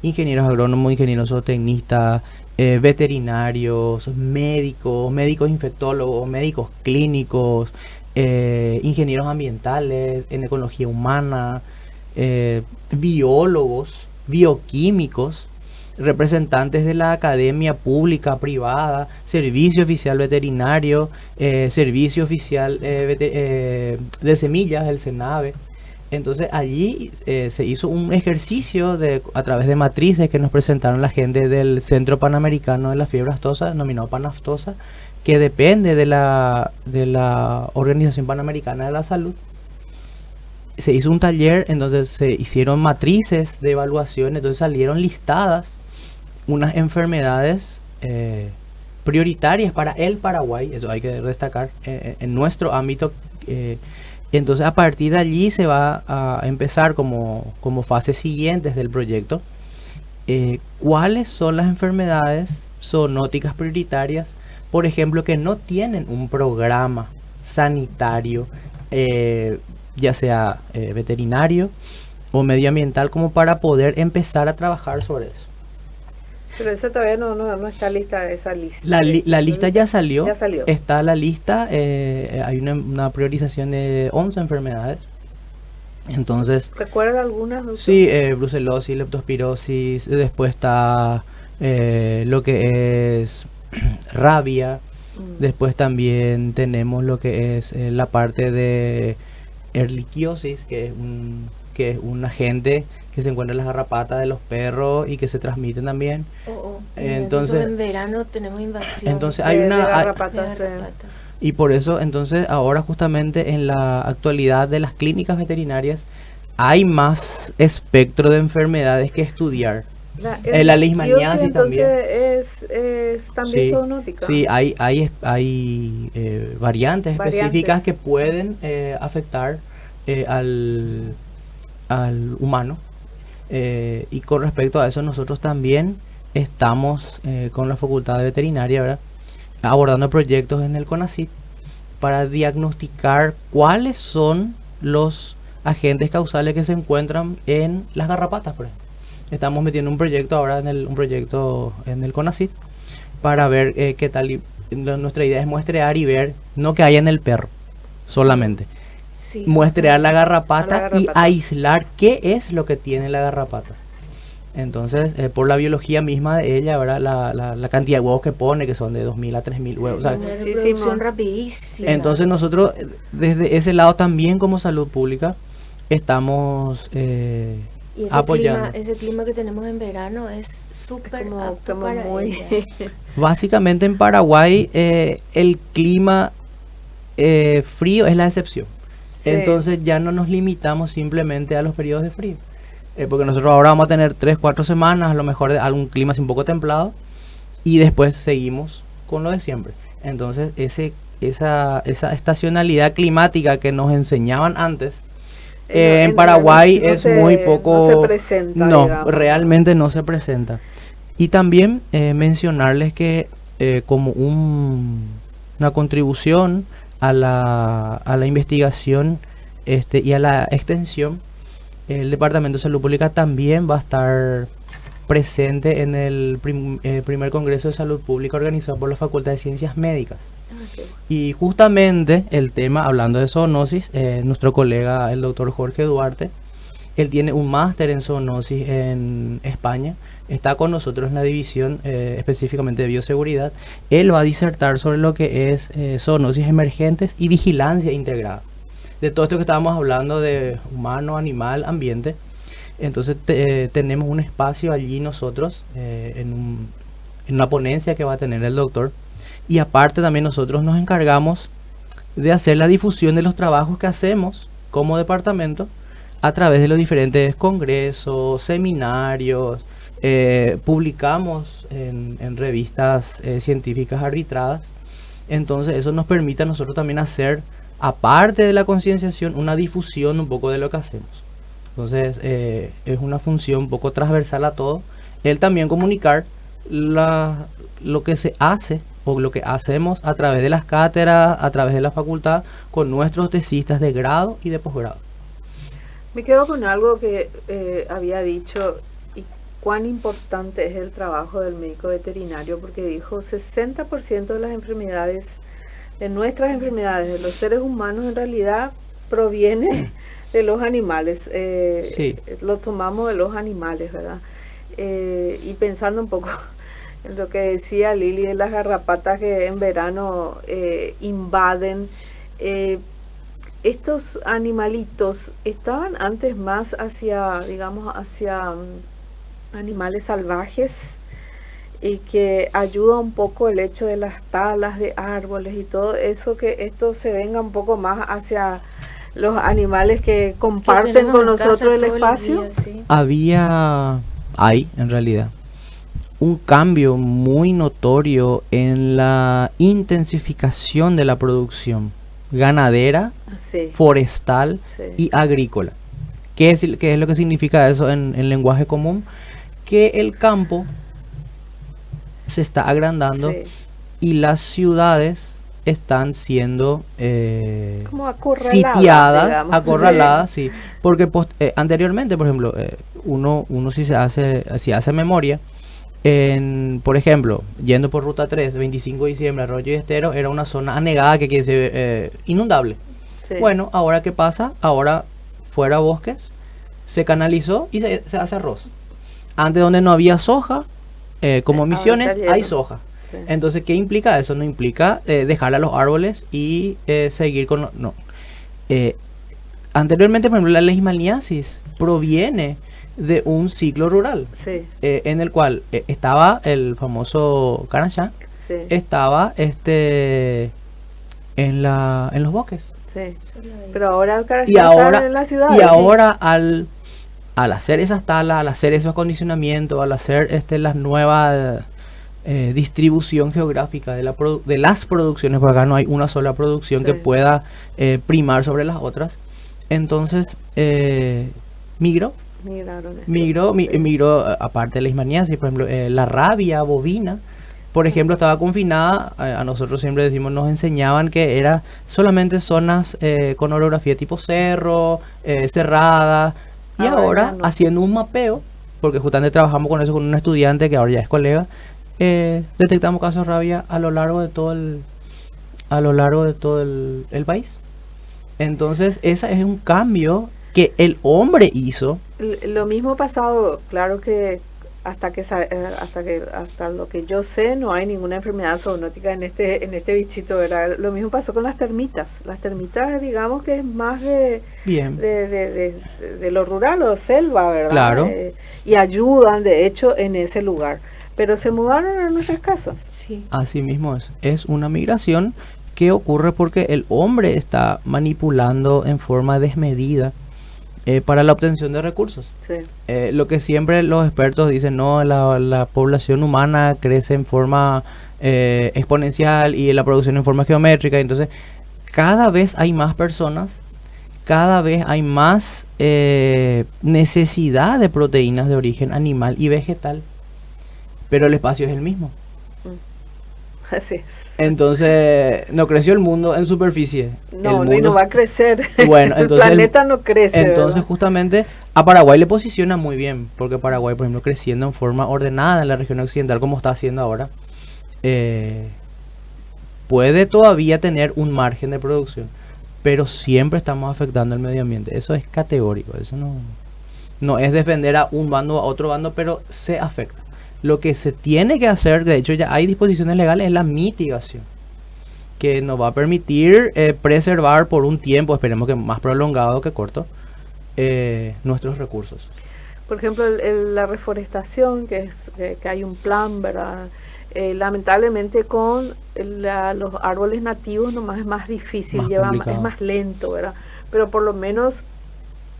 ingenieros agrónomos, ingenieros zootecnistas, veterinarios, médicos infectólogos, médicos clínicos, ingenieros ambientales, en ecología humana, biólogos, bioquímicos, representantes de la academia pública, privada, servicio oficial veterinario, servicio oficial de semillas, el SENAVE. Entonces allí se hizo un ejercicio a través de matrices que nos presentaron la gente del Centro Panamericano de la Fiebre Aftosa, denominado Panaftosa, que depende de la Organización Panamericana de la Salud. Se hizo un taller, entonces se hicieron matrices de evaluación, entonces salieron listadas unas enfermedades prioritarias para el Paraguay, eso hay que destacar, en nuestro ámbito. Entonces a partir de allí se va a empezar como fases siguientes del proyecto, cuáles son las enfermedades zoonóticas prioritarias, por ejemplo, que no tienen un programa sanitario, ya sea veterinario o medioambiental, como para poder empezar a trabajar sobre eso. Pero esa todavía no está lista, esa lista. La lista ya salió. Ya salió. Está la lista, hay una priorización de 11 enfermedades. Entonces, ¿recuerda algunas, doctor? Sí, brucelosis, leptospirosis, después está lo que es rabia, después también tenemos lo que es la parte de erliquiosis, que es un agente que se encuentra en las garrapatas de los perros y que se transmiten también. Entonces en verano tenemos invasión. Entonces hay una garrapatas. Y por eso entonces ahora justamente en la actualidad de las clínicas veterinarias hay más espectro de enfermedades que estudiar. La leishmaniasis también. Es también zoonótica. Sí, hay variantes específicas que pueden afectar al humano. Y con respecto a eso nosotros también estamos con la Facultad de Veterinaria, ¿verdad?, abordando proyectos en el CONACYT para diagnosticar cuáles son los agentes causales que se encuentran en las garrapatas, por ejemplo. Estamos metiendo un proyecto ahora en el CONACYT para ver qué tal. Nuestra idea es muestrear y ver, no que haya en el perro solamente, sí, muestrear la garrapata y aislar qué es lo que tiene la garrapata. Entonces, por la biología misma de ella, ¿verdad?, la cantidad de huevos que pone, que son de 2.000 a 3.000 huevos. Sí, reproducción rapidísima. Entonces nosotros, desde ese lado también como salud pública, estamos y apoyando. Ese clima que tenemos en verano es súper apto para ella. Básicamente en Paraguay el clima frío es la excepción. Sí. Entonces ya no nos limitamos simplemente a los periodos de frío. Porque nosotros ahora vamos a tener 3-4 semanas, a lo mejor de algún clima así un poco templado, y después seguimos con lo de siempre. Entonces esa estacionalidad climática que nos enseñaban antes, en Paraguay es muy poco. No se presenta. No, digamos, realmente no se presenta. Y también mencionarles que como una contribución a la investigación y a la extensión, el Departamento de Salud Pública también va a estar presente en el primer Congreso de Salud Pública organizado por la Facultad de Ciencias Médicas. Okay. Y justamente el tema, hablando de zoonosis, nuestro colega, el doctor Jorge Duarte, él tiene un máster en zoonosis en España, está con nosotros en la división específicamente de bioseguridad. Él va a disertar sobre lo que es zoonosis emergentes y vigilancia integrada. De todo esto que estábamos hablando de humano, animal, ambiente. Entonces tenemos un espacio allí nosotros en una ponencia que va a tener el doctor. Y aparte también nosotros nos encargamos de hacer la difusión de los trabajos que hacemos como departamento a través de los diferentes congresos, seminarios, publicamos en revistas científicas arbitradas. Entonces eso nos permite a nosotros también hacer, aparte de la concienciación, una difusión un poco de lo que hacemos. Entonces es una función un poco transversal a todo. El también comunicar lo que se hace o lo que hacemos a través de las cátedras, a través de la facultad, con nuestros tesistas de grado y de posgrado. Me quedo con algo que había dicho, y cuán importante es el trabajo del médico veterinario, porque dijo 60% de las enfermedades, de nuestras enfermedades, de los seres humanos, en realidad proviene de los animales. Sí. Lo tomamos de los animales, ¿verdad? Y pensando un poco en lo que decía Lili de las garrapatas que en verano invaden, estos animalitos estaban antes más hacia, digamos, hacia animales salvajes, y que ayuda un poco el hecho de las talas de árboles y todo eso, que esto se venga un poco más hacia los animales que comparten con nosotros el espacio. Días, sí. Hay en realidad un cambio muy notorio en la intensificación de la producción ganadera, Sí, forestal sí. y agrícola. ¿Qué es lo que significa eso en lenguaje común? Que el campo se está agrandando Sí. y las ciudades están siendo Como acorraladas, sitiadas, digamos. acorraladas, sí. Porque anteriormente, por ejemplo, uno si hace memoria, por ejemplo, yendo por Ruta 3, 25 de diciembre, Arroyo y Estero, era una zona anegada, que quiere decir inundable. Sí. Bueno, ¿ahora qué pasa? Ahora fuera bosques, se canalizó y se hace arroz. Antes, donde no había soja, como Ahora Misiones, está lleno. hay soja. Sí. Entonces, ¿qué implica eso? No implica dejar a los árboles y seguir con... No. Anteriormente, por ejemplo, la leishmaniasis proviene de un ciclo rural, Sí, en el cual estaba el famoso Caranchá, sí, estaba en los bosques. sí. Solo ahí. Pero ahora el Y Caracas ahora, está en la ciudad. y ahora al hacer esas talas, al hacer esos acondicionamientos, al hacer las nuevas distribución geográfica de las producciones, porque acá no hay una sola producción Sí. que pueda primar sobre las otras, entonces migró, aparte de la leishmaniasis, por ejemplo, la rabia bovina, por ejemplo, estaba confinada, a nosotros siempre decimos, nos enseñaban que era solamente zonas con orografía tipo cerro, cerrada, y ahora no. haciendo un mapeo, porque justamente trabajamos con eso con un estudiante que ahora ya es colega, detectamos casos de rabia a lo largo de todo el país. Entonces, ese es un cambio que el hombre hizo. Lo mismo ha pasado, claro que hasta lo que yo sé no hay ninguna enfermedad zoonótica en este bichito, ¿verdad? Lo mismo pasó con las termitas. Las termitas, digamos que es más de Bien, lo rural o selva, ¿verdad? Claro. Y ayudan, de hecho, en ese lugar. Pero se mudaron a nuestras casas. Sí. así mismo es. Es una migración que ocurre porque el hombre está manipulando en forma desmedida para la obtención de recursos. Sí, Lo que siempre los expertos dicen, no, la población humana crece en forma exponencial y la producción en forma geométrica. Entonces, cada vez hay más personas, cada vez hay más necesidad de proteínas de origen animal y vegetal, pero el espacio es el mismo. así es. Entonces, no creció el mundo en superficie. No, El y mundo no va a crecer. Bueno, el entonces planeta no crece. Entonces, ¿verdad? justamente, a Paraguay le posiciona muy bien, porque Paraguay, por ejemplo, creciendo en forma ordenada en la región occidental, como está haciendo ahora, puede todavía tener un margen de producción, pero siempre estamos afectando al medio ambiente. Eso es categórico, eso no es defender a un bando o a otro bando, pero se afecta. Lo que se tiene que hacer, de hecho ya hay disposiciones legales, es la mitigación, que nos va a permitir preservar por un tiempo, esperemos que más prolongado que corto, nuestros recursos. Por ejemplo, la reforestación, que hay un plan, ¿verdad? Lamentablemente con los árboles nativos nomás es más difícil, Más es complicado. más lento, ¿verdad? Pero por lo menos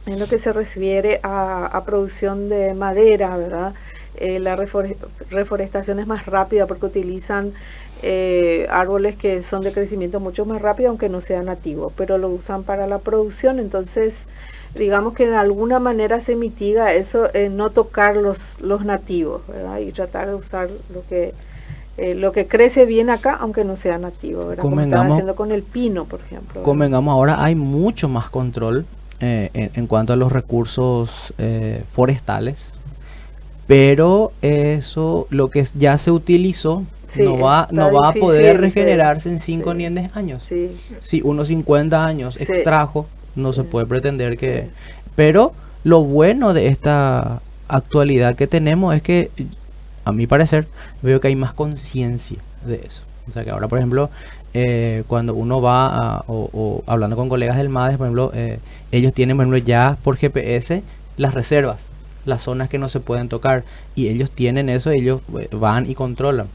en lo que se refiere a producción de madera, ¿verdad? La reforestación es más rápida porque utilizan árboles que son de crecimiento mucho más rápido, aunque no sean nativos, pero lo usan para la producción. Entonces, digamos que de alguna manera se mitiga eso, no tocar los nativos, ¿verdad? Y tratar de usar lo que crece bien acá, aunque no sea nativo, ¿verdad? Como están haciendo con el pino, por ejemplo. Convengamos, ahora hay mucho más control en cuanto a los recursos forestales, pero eso, lo que ya se utilizó, sí, no va a poder regenerarse en 5 ni en 10 años. Sí. Si unos 50 años extrajo, no se puede pretender que... Sí. Pero lo bueno de esta actualidad que tenemos es que, a mi parecer, veo que hay más conciencia de eso. O sea que ahora, por ejemplo, cuando uno va o hablando con colegas del MADES, por ejemplo, ellos tienen, por ejemplo, ya por GPS las reservas, las zonas que no se pueden tocar, y ellos tienen eso, ellos van y controlan.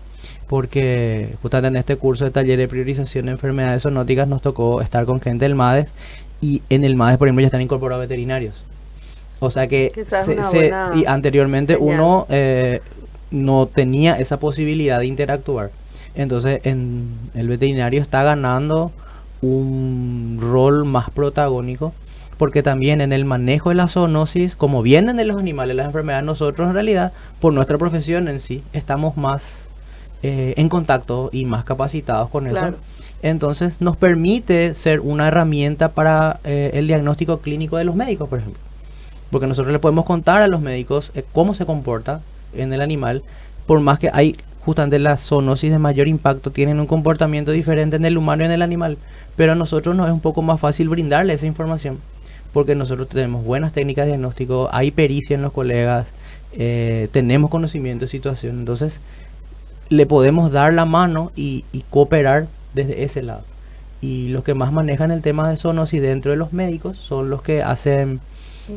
Porque justamente en este curso de taller de priorización de enfermedades zoonóticas nos tocó estar con gente del MADES, y en el MADES, por ejemplo, ya están incorporados veterinarios. O sea que y anteriormente señal. Uno no tenía esa posibilidad de interactuar. Entonces el veterinario está ganando un rol más protagónico, porque también en el manejo de la zoonosis, como vienen de los animales las enfermedades, nosotros en realidad, por nuestra profesión en sí, estamos más en contacto y más capacitados con eso. Claro. Entonces nos permite ser una herramienta para el diagnóstico clínico de los médicos, por ejemplo. Porque nosotros le podemos contar a los médicos cómo se comporta en el animal, por más que hay justamente las zoonosis de mayor impacto, tienen un comportamiento diferente en el humano y en el animal, pero a nosotros nos es un poco más fácil brindarle esa información, porque nosotros tenemos buenas técnicas de diagnóstico, hay pericia en los colegas, tenemos conocimiento de situación, entonces le podemos dar la mano y cooperar desde ese lado. Y los que más manejan el tema de zoonosis dentro de los médicos son los que hacen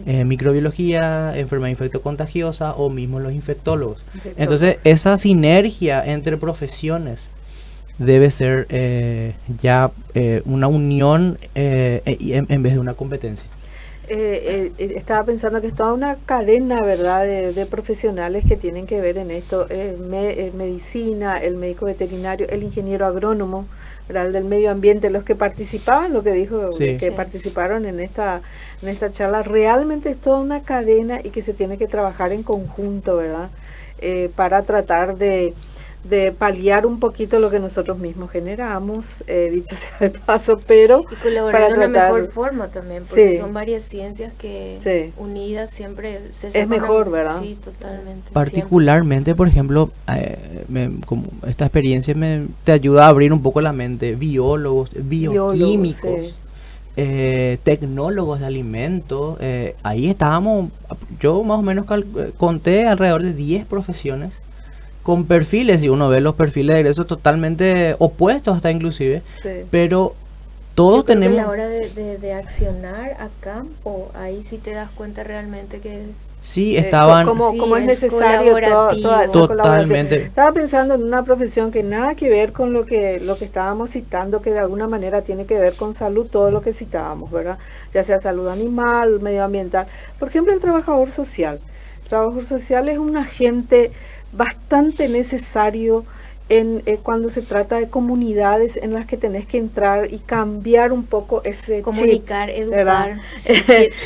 microbiología, enfermedad infectocontagiosa o mismo los infectólogos. Entonces esa sinergia entre profesiones debe ser una unión en vez de una competencia. Estaba pensando que es toda una cadena, ¿verdad?, de profesionales que tienen que ver en esto, medicina, el médico veterinario, el ingeniero agrónomo, ¿verdad?, el del medio ambiente, los que participaban, lo que dijo, sí, que participaron en esta charla. Realmente es toda una cadena y que se tiene que trabajar en conjunto, ¿verdad?, para tratar de paliar un poquito lo que nosotros mismos generamos, dicho sea de paso, pero y colaborar de una mejor forma también, porque son varias ciencias que unidas siempre es mejor, ¿verdad? Sí, totalmente. Particularmente, siempre. Por ejemplo, como esta experiencia te ayuda a abrir un poco la mente. Biólogos, bioquímicos, tecnólogos de alimentos, ahí estábamos, yo más o menos conté alrededor de 10 profesiones con perfiles, y uno ve los perfiles de egreso totalmente opuestos hasta inclusive, pero todos tenemos... a la hora de accionar a campo, ahí sí te das cuenta realmente que... Sí, estaban... Como es necesario toda esa colaboración. Estaba pensando en una profesión que nada que ver con lo que estábamos citando, que de alguna manera tiene que ver con salud, todo lo que citábamos, ¿verdad? Ya sea salud animal, medioambiental. Por ejemplo, el trabajador social. El trabajador social es un agente bastante necesario cuando se trata de comunidades en las que tenés que entrar y cambiar un poco ese comunicar, chip, educar.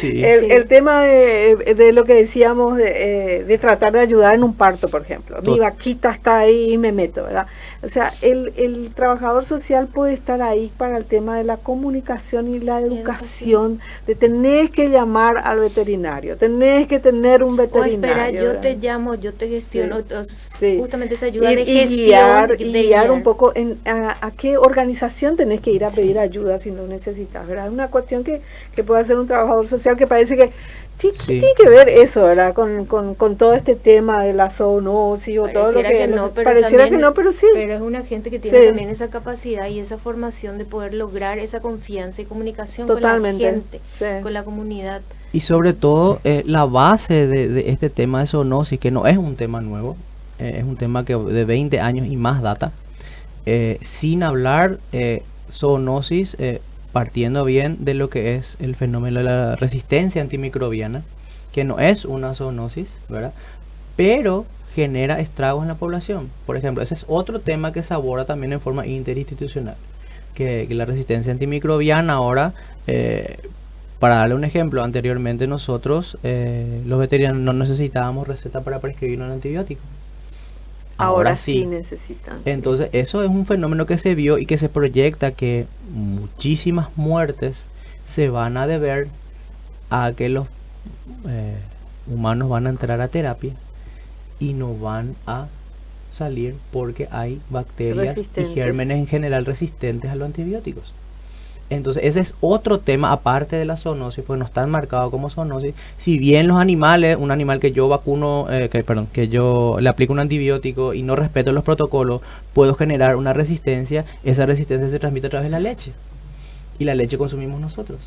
El tema de lo que decíamos de tratar de ayudar en un parto, por ejemplo. Mi vaquita está ahí y me meto, ¿verdad? O sea, el trabajador social puede estar ahí para el tema de la comunicación y la educación, de tenés que llamar al veterinario, tenés que tener un veterinario. O espera, yo te llamo, yo te gestiono, justamente esa ayuda de gestión. Guiar un poco a qué organización tenés que ir a pedir ayuda si no necesitas, ¿verdad? Es una cuestión que puede hacer un trabajador social, que parece que tiene que ver eso, ¿verdad? Con todo este tema de la zoonosis o todo lo que pareciera que no, pero sí. Pero es una gente que tiene también esa capacidad y esa formación de poder lograr esa confianza y comunicación totalmente con la gente, con la comunidad. Y sobre todo la base de este tema de zoonosis, que no es un tema nuevo, es un tema que de 20 años y más data, sin hablar zoonosis, partiendo bien de lo que es el fenómeno de la resistencia antimicrobiana, que no es una zoonosis, ¿verdad? Pero genera estragos en la población. Por ejemplo, ese es otro tema que se aborda también en forma interinstitucional, que la resistencia antimicrobiana ahora, para darle un ejemplo, anteriormente nosotros, los veterinarios, no necesitábamos receta para prescribir un antibiótico. Ahora sí necesitan. Entonces, eso es un fenómeno que se vio y que se proyecta que muchísimas muertes se van a deber a que los humanos van a entrar a terapia y no van a salir porque hay bacterias y gérmenes en general resistentes a los antibióticos. Entonces ese es otro tema aparte de la zoonosis, pues no están marcados como zoonosis. Si bien los animales, un animal que yo vacuno, que yo le aplico un antibiótico y no respeto los protocolos, puedo generar una resistencia, esa resistencia se transmite a través de la leche. Y la leche consumimos nosotros.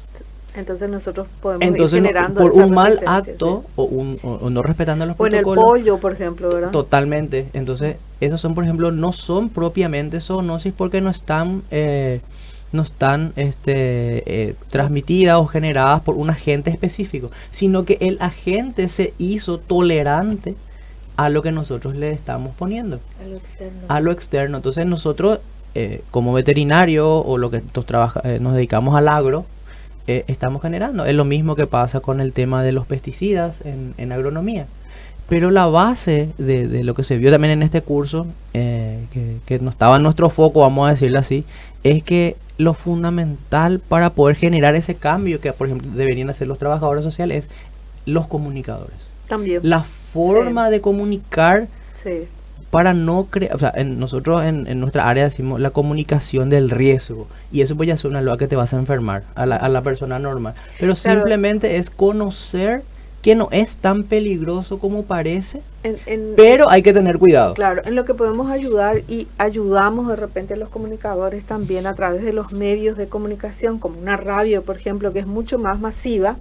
Entonces nosotros podemos ir generando por un mal acto, ¿sí? o no respetando los protocolos. O en el pollo, por ejemplo, ¿verdad? Totalmente. Entonces, esos son, por ejemplo, no son propiamente zoonosis porque no están transmitidas o generadas por un agente específico, sino que el agente se hizo tolerante a lo que nosotros le estamos poniendo. A lo externo. Entonces nosotros, como veterinario o lo que nos dedicamos al agro, estamos generando. Es lo mismo que pasa con el tema de los pesticidas en agronomía. Pero la base de lo que se vio también en este curso, que no estaba en nuestro foco, vamos a decirlo así, es que lo fundamental para poder generar ese cambio que, por ejemplo, deberían hacer los trabajadores sociales es los comunicadores. También. La forma de comunicar para no crear, o sea, nosotros en nuestra área decimos la comunicación del riesgo, y eso pues ya suena lo que te vas a enfermar a la persona normal, pero simplemente es conocer que no es tan peligroso como parece, pero hay que tener cuidado. Claro, en lo que podemos ayudar y ayudamos de repente a los comunicadores también a través de los medios de comunicación, como una radio, por ejemplo, que es mucho más masiva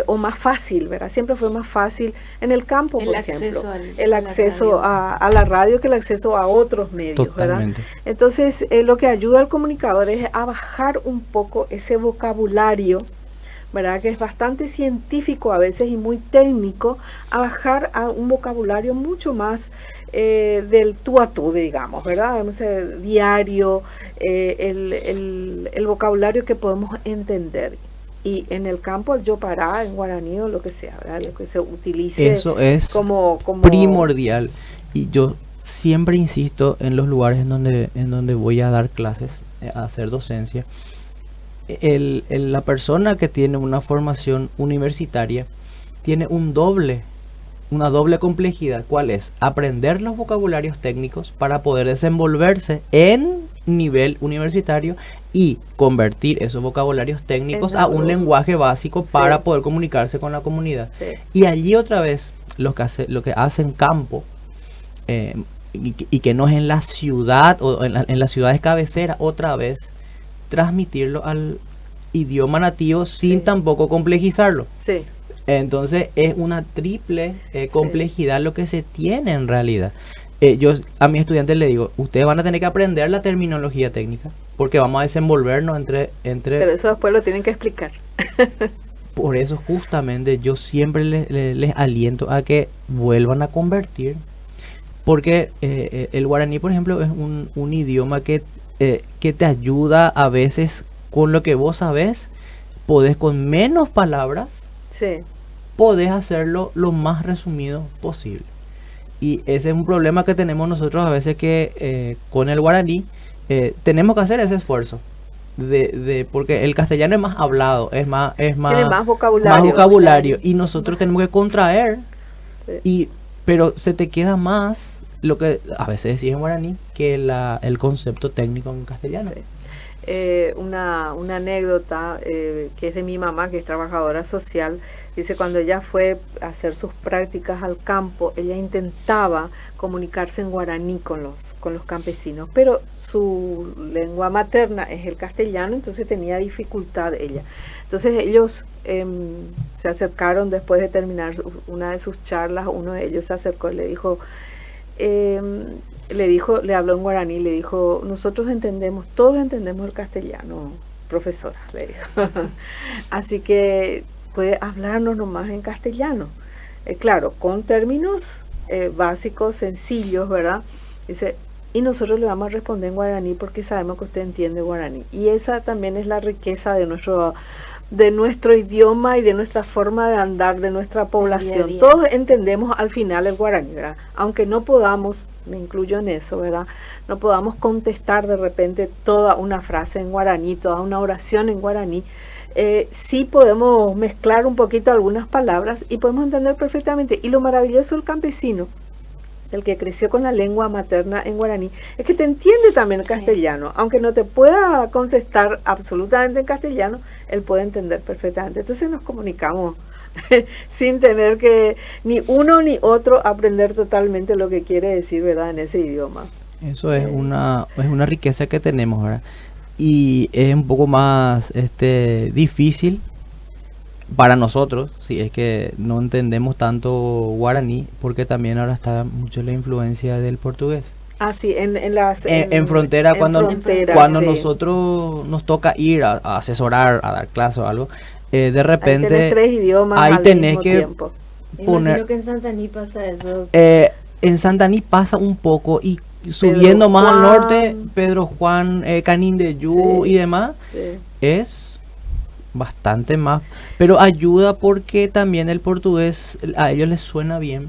o más fácil, ¿verdad? Siempre fue más fácil en el campo, por ejemplo, el acceso a la radio que el acceso a otros medios. Totalmente. ¿Verdad? Entonces, lo que ayuda al comunicador es a bajar un poco ese vocabulario, ¿verdad? Que es bastante científico a veces y muy técnico, a bajar a un vocabulario mucho más del tú a tú, digamos, ¿verdad? Diario, el vocabulario que podemos entender. Y en el campo, el yopará, en guaraní o lo que sea, ¿verdad? Lo que se utilice. Eso es como primordial. Y yo siempre insisto en los lugares en donde voy a dar clases, a hacer docencia. La persona que tiene una formación universitaria tiene una doble complejidad. ¿Cuál es? Aprender los vocabularios técnicos para poder desenvolverse en nivel universitario y convertir esos vocabularios técnicos a un lenguaje básico para poder comunicarse con la comunidad. Y allí otra vez lo que hacen campo, y que no es en la ciudad o en las ciudades cabeceras, otra vez transmitirlo al idioma nativo sin tampoco complejizarlo. Entonces es una triple complejidad lo que se tiene en realidad. Yo a mis estudiantes les digo, ustedes van a tener que aprender la terminología técnica porque vamos a desenvolvernos entre pero eso después lo tienen que explicar. Por eso justamente yo siempre les aliento a que vuelvan a convertir, porque el guaraní, por ejemplo, es un idioma que te ayuda a veces con lo que vos sabés, podés con menos palabras, podés hacerlo lo más resumido posible. Y ese es un problema que tenemos nosotros a veces, que con el guaraní tenemos que hacer ese esfuerzo porque el castellano es más hablado, tiene más vocabulario, y nosotros tenemos que contraer, pero se te queda más lo que a veces decís en guaraní que el concepto técnico en castellano. Una anécdota que es de mi mamá, que es trabajadora social. Dice, cuando ella fue a hacer sus prácticas al campo, ella intentaba comunicarse en guaraní con los campesinos, pero su lengua materna es el castellano, entonces tenía dificultad ella. Entonces ellos se acercaron después de terminar una de sus charlas. Uno de ellos se acercó y le dijo, le habló en guaraní, le dijo, todos entendemos el castellano, profesora, le dijo. Así que puede hablarnos nomás en castellano. Claro, con términos básicos, sencillos, ¿verdad? Dice, y nosotros le vamos a responder en guaraní porque sabemos que usted entiende guaraní. Y esa también es la riqueza de nuestro idioma y de nuestra forma de andar, de nuestra población. Día. Todos entendemos al final el guaraní, ¿verdad? Aunque no podamos, me incluyo en eso, ¿verdad? No podamos contestar de repente toda una frase en guaraní, toda una oración en guaraní. Sí podemos mezclar un poquito algunas palabras y podemos entender perfectamente. Y lo maravilloso del campesino, el que creció con la lengua materna en guaraní, es que te entiende también el castellano. Aunque no te pueda contestar absolutamente en castellano, él puede entender perfectamente. Entonces nos comunicamos sin tener que ni uno ni otro aprender totalmente lo que quiere decir, ¿verdad?, en ese idioma. Eso es una riqueza que tenemos, ¿verdad? Y es un poco más difícil para nosotros, si es que no entendemos tanto guaraní, porque también ahora está mucho la influencia del portugués. Ah, sí, en frontera, cuando sí. Nosotros nos toca ir a asesorar, a dar clase o algo, de repente ahí tenés 3 idiomas ahí al tenés mismo que tiempo. Imagino que en Santaní pasa eso. En Santaní pasa un poco, y subiendo más al norte, Pedro Juan, Canindeyú Sí. y demás, Sí. es bastante más, pero ayuda porque también el portugués a ellos les suena bien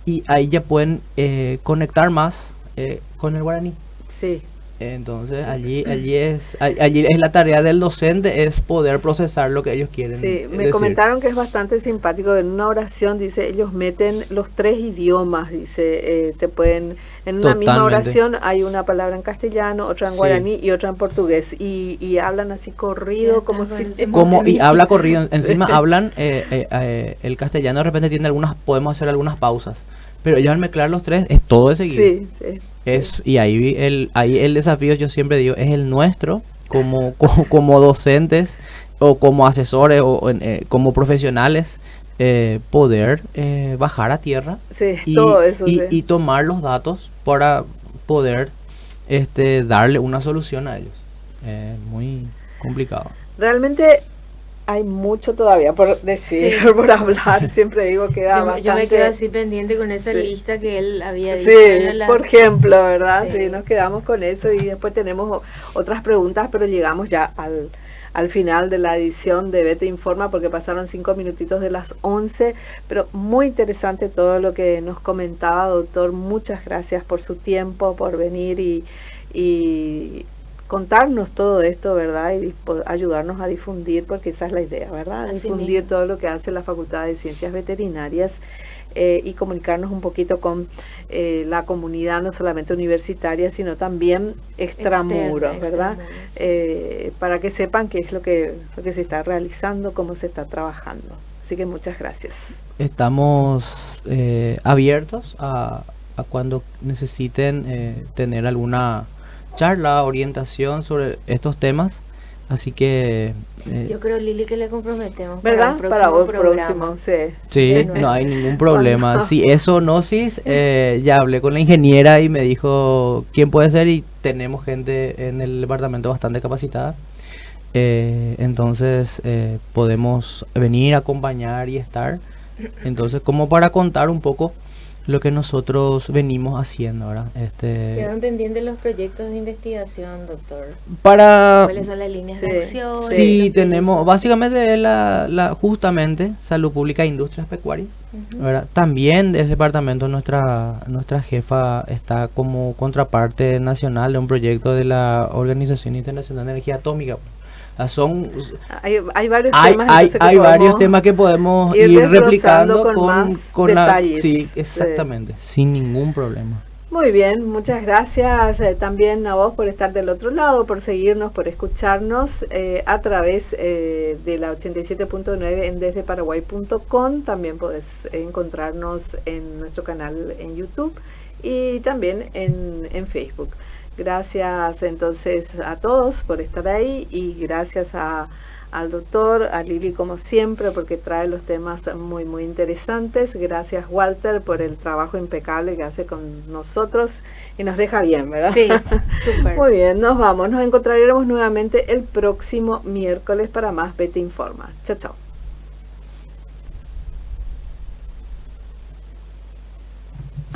y ahí ya pueden conectar más con el guaraní. Sí. Entonces allí es la tarea del docente, es poder procesar lo que ellos quieren. Sí, me decir. comentaron que es bastante simpático. En una oración, dice, ellos meten los 3 idiomas, dice, te pueden, en una misma Totalmente. oración hay una palabra en castellano, otra en Sí. guaraní y otra en portugués, y hablan así corrido, Ya, como está, si... parece Y habla corrido, encima hablan, el castellano de repente tiene podemos hacer algunas pausas, pero ellos al mezclar los 3 es todo de seguido. Sí, sí. Y ahí el desafío, yo siempre digo, es el nuestro como docentes o como asesores o como profesionales, poder bajar a tierra Sí, todo eso. Sí. y tomar los datos para poder darle una solución a ellos. Muy complicado. Realmente hay mucho todavía por decir, Sí. por hablar. Siempre digo que da Yo bastante... me quedo así pendiente con esa Sí. lista que él había dicho. Sí, ¿no? por ejemplo, ¿verdad? Sí. Sí, nos quedamos con eso y después tenemos otras preguntas, pero llegamos ya al final de la edición de Bete Informa porque pasaron 5 minutitos de las 11, pero muy interesante todo lo que nos comentaba, doctor. Muchas gracias por su tiempo, por venir y contarnos todo esto, ¿verdad? Y ayudarnos a difundir, porque esa es la idea, ¿verdad? Así Difundir mismo. todo lo que hace la Facultad de Ciencias Veterinarias y comunicarnos un poquito con la comunidad, no solamente universitaria, sino también extramuros, ¿verdad? Para que sepan qué es lo que se está realizando, cómo se está trabajando. Así que muchas gracias. Estamos abiertos a cuando necesiten tener alguna charla, orientación sobre estos temas, así que Yo creo, Lili, que le comprometemos ¿verdad? para un el próximo. próximo, sí. sí, Bueno. no hay ningún problema. Bueno. Si es zoonosis, ya hablé con la ingeniera y me dijo quién puede ser, y tenemos gente en el departamento bastante capacitada. Entonces podemos venir, acompañar y estar. Entonces, como para contar un poco lo que nosotros venimos haciendo, ¿verdad? Quedan pendientes los proyectos de investigación, doctor. Para ¿Cuáles son las líneas Sí, de acción? sí, Los tenemos proyectos? básicamente justamente salud pública e industrias pecuarias, Ujú. ¿verdad? También del departamento nuestra jefa está como contraparte nacional de un proyecto de la Organización Internacional de Energía Atómica. Son Hay varios hay, temas, hay, entonces, que hay varios podemos temas que podemos ir ir desglosando replicando con más con la detalles. sí, Sí. exactamente, sin ningún problema. Muy bien, muchas gracias también a vos por estar del otro lado, por seguirnos, por escucharnos a través de la 87.9 en desdeparaguay.com. También podés encontrarnos en nuestro canal en YouTube y también en Facebook. Gracias entonces a todos por estar ahí y gracias al doctor, a Lili como siempre, porque trae los temas muy muy interesantes. Gracias, Walter, por el trabajo impecable que hace con nosotros y nos deja bien, ¿verdad? Sí, súper. Muy bien, nos vamos. Nos encontraremos nuevamente el próximo miércoles para más Bete Informa. Chao, chao.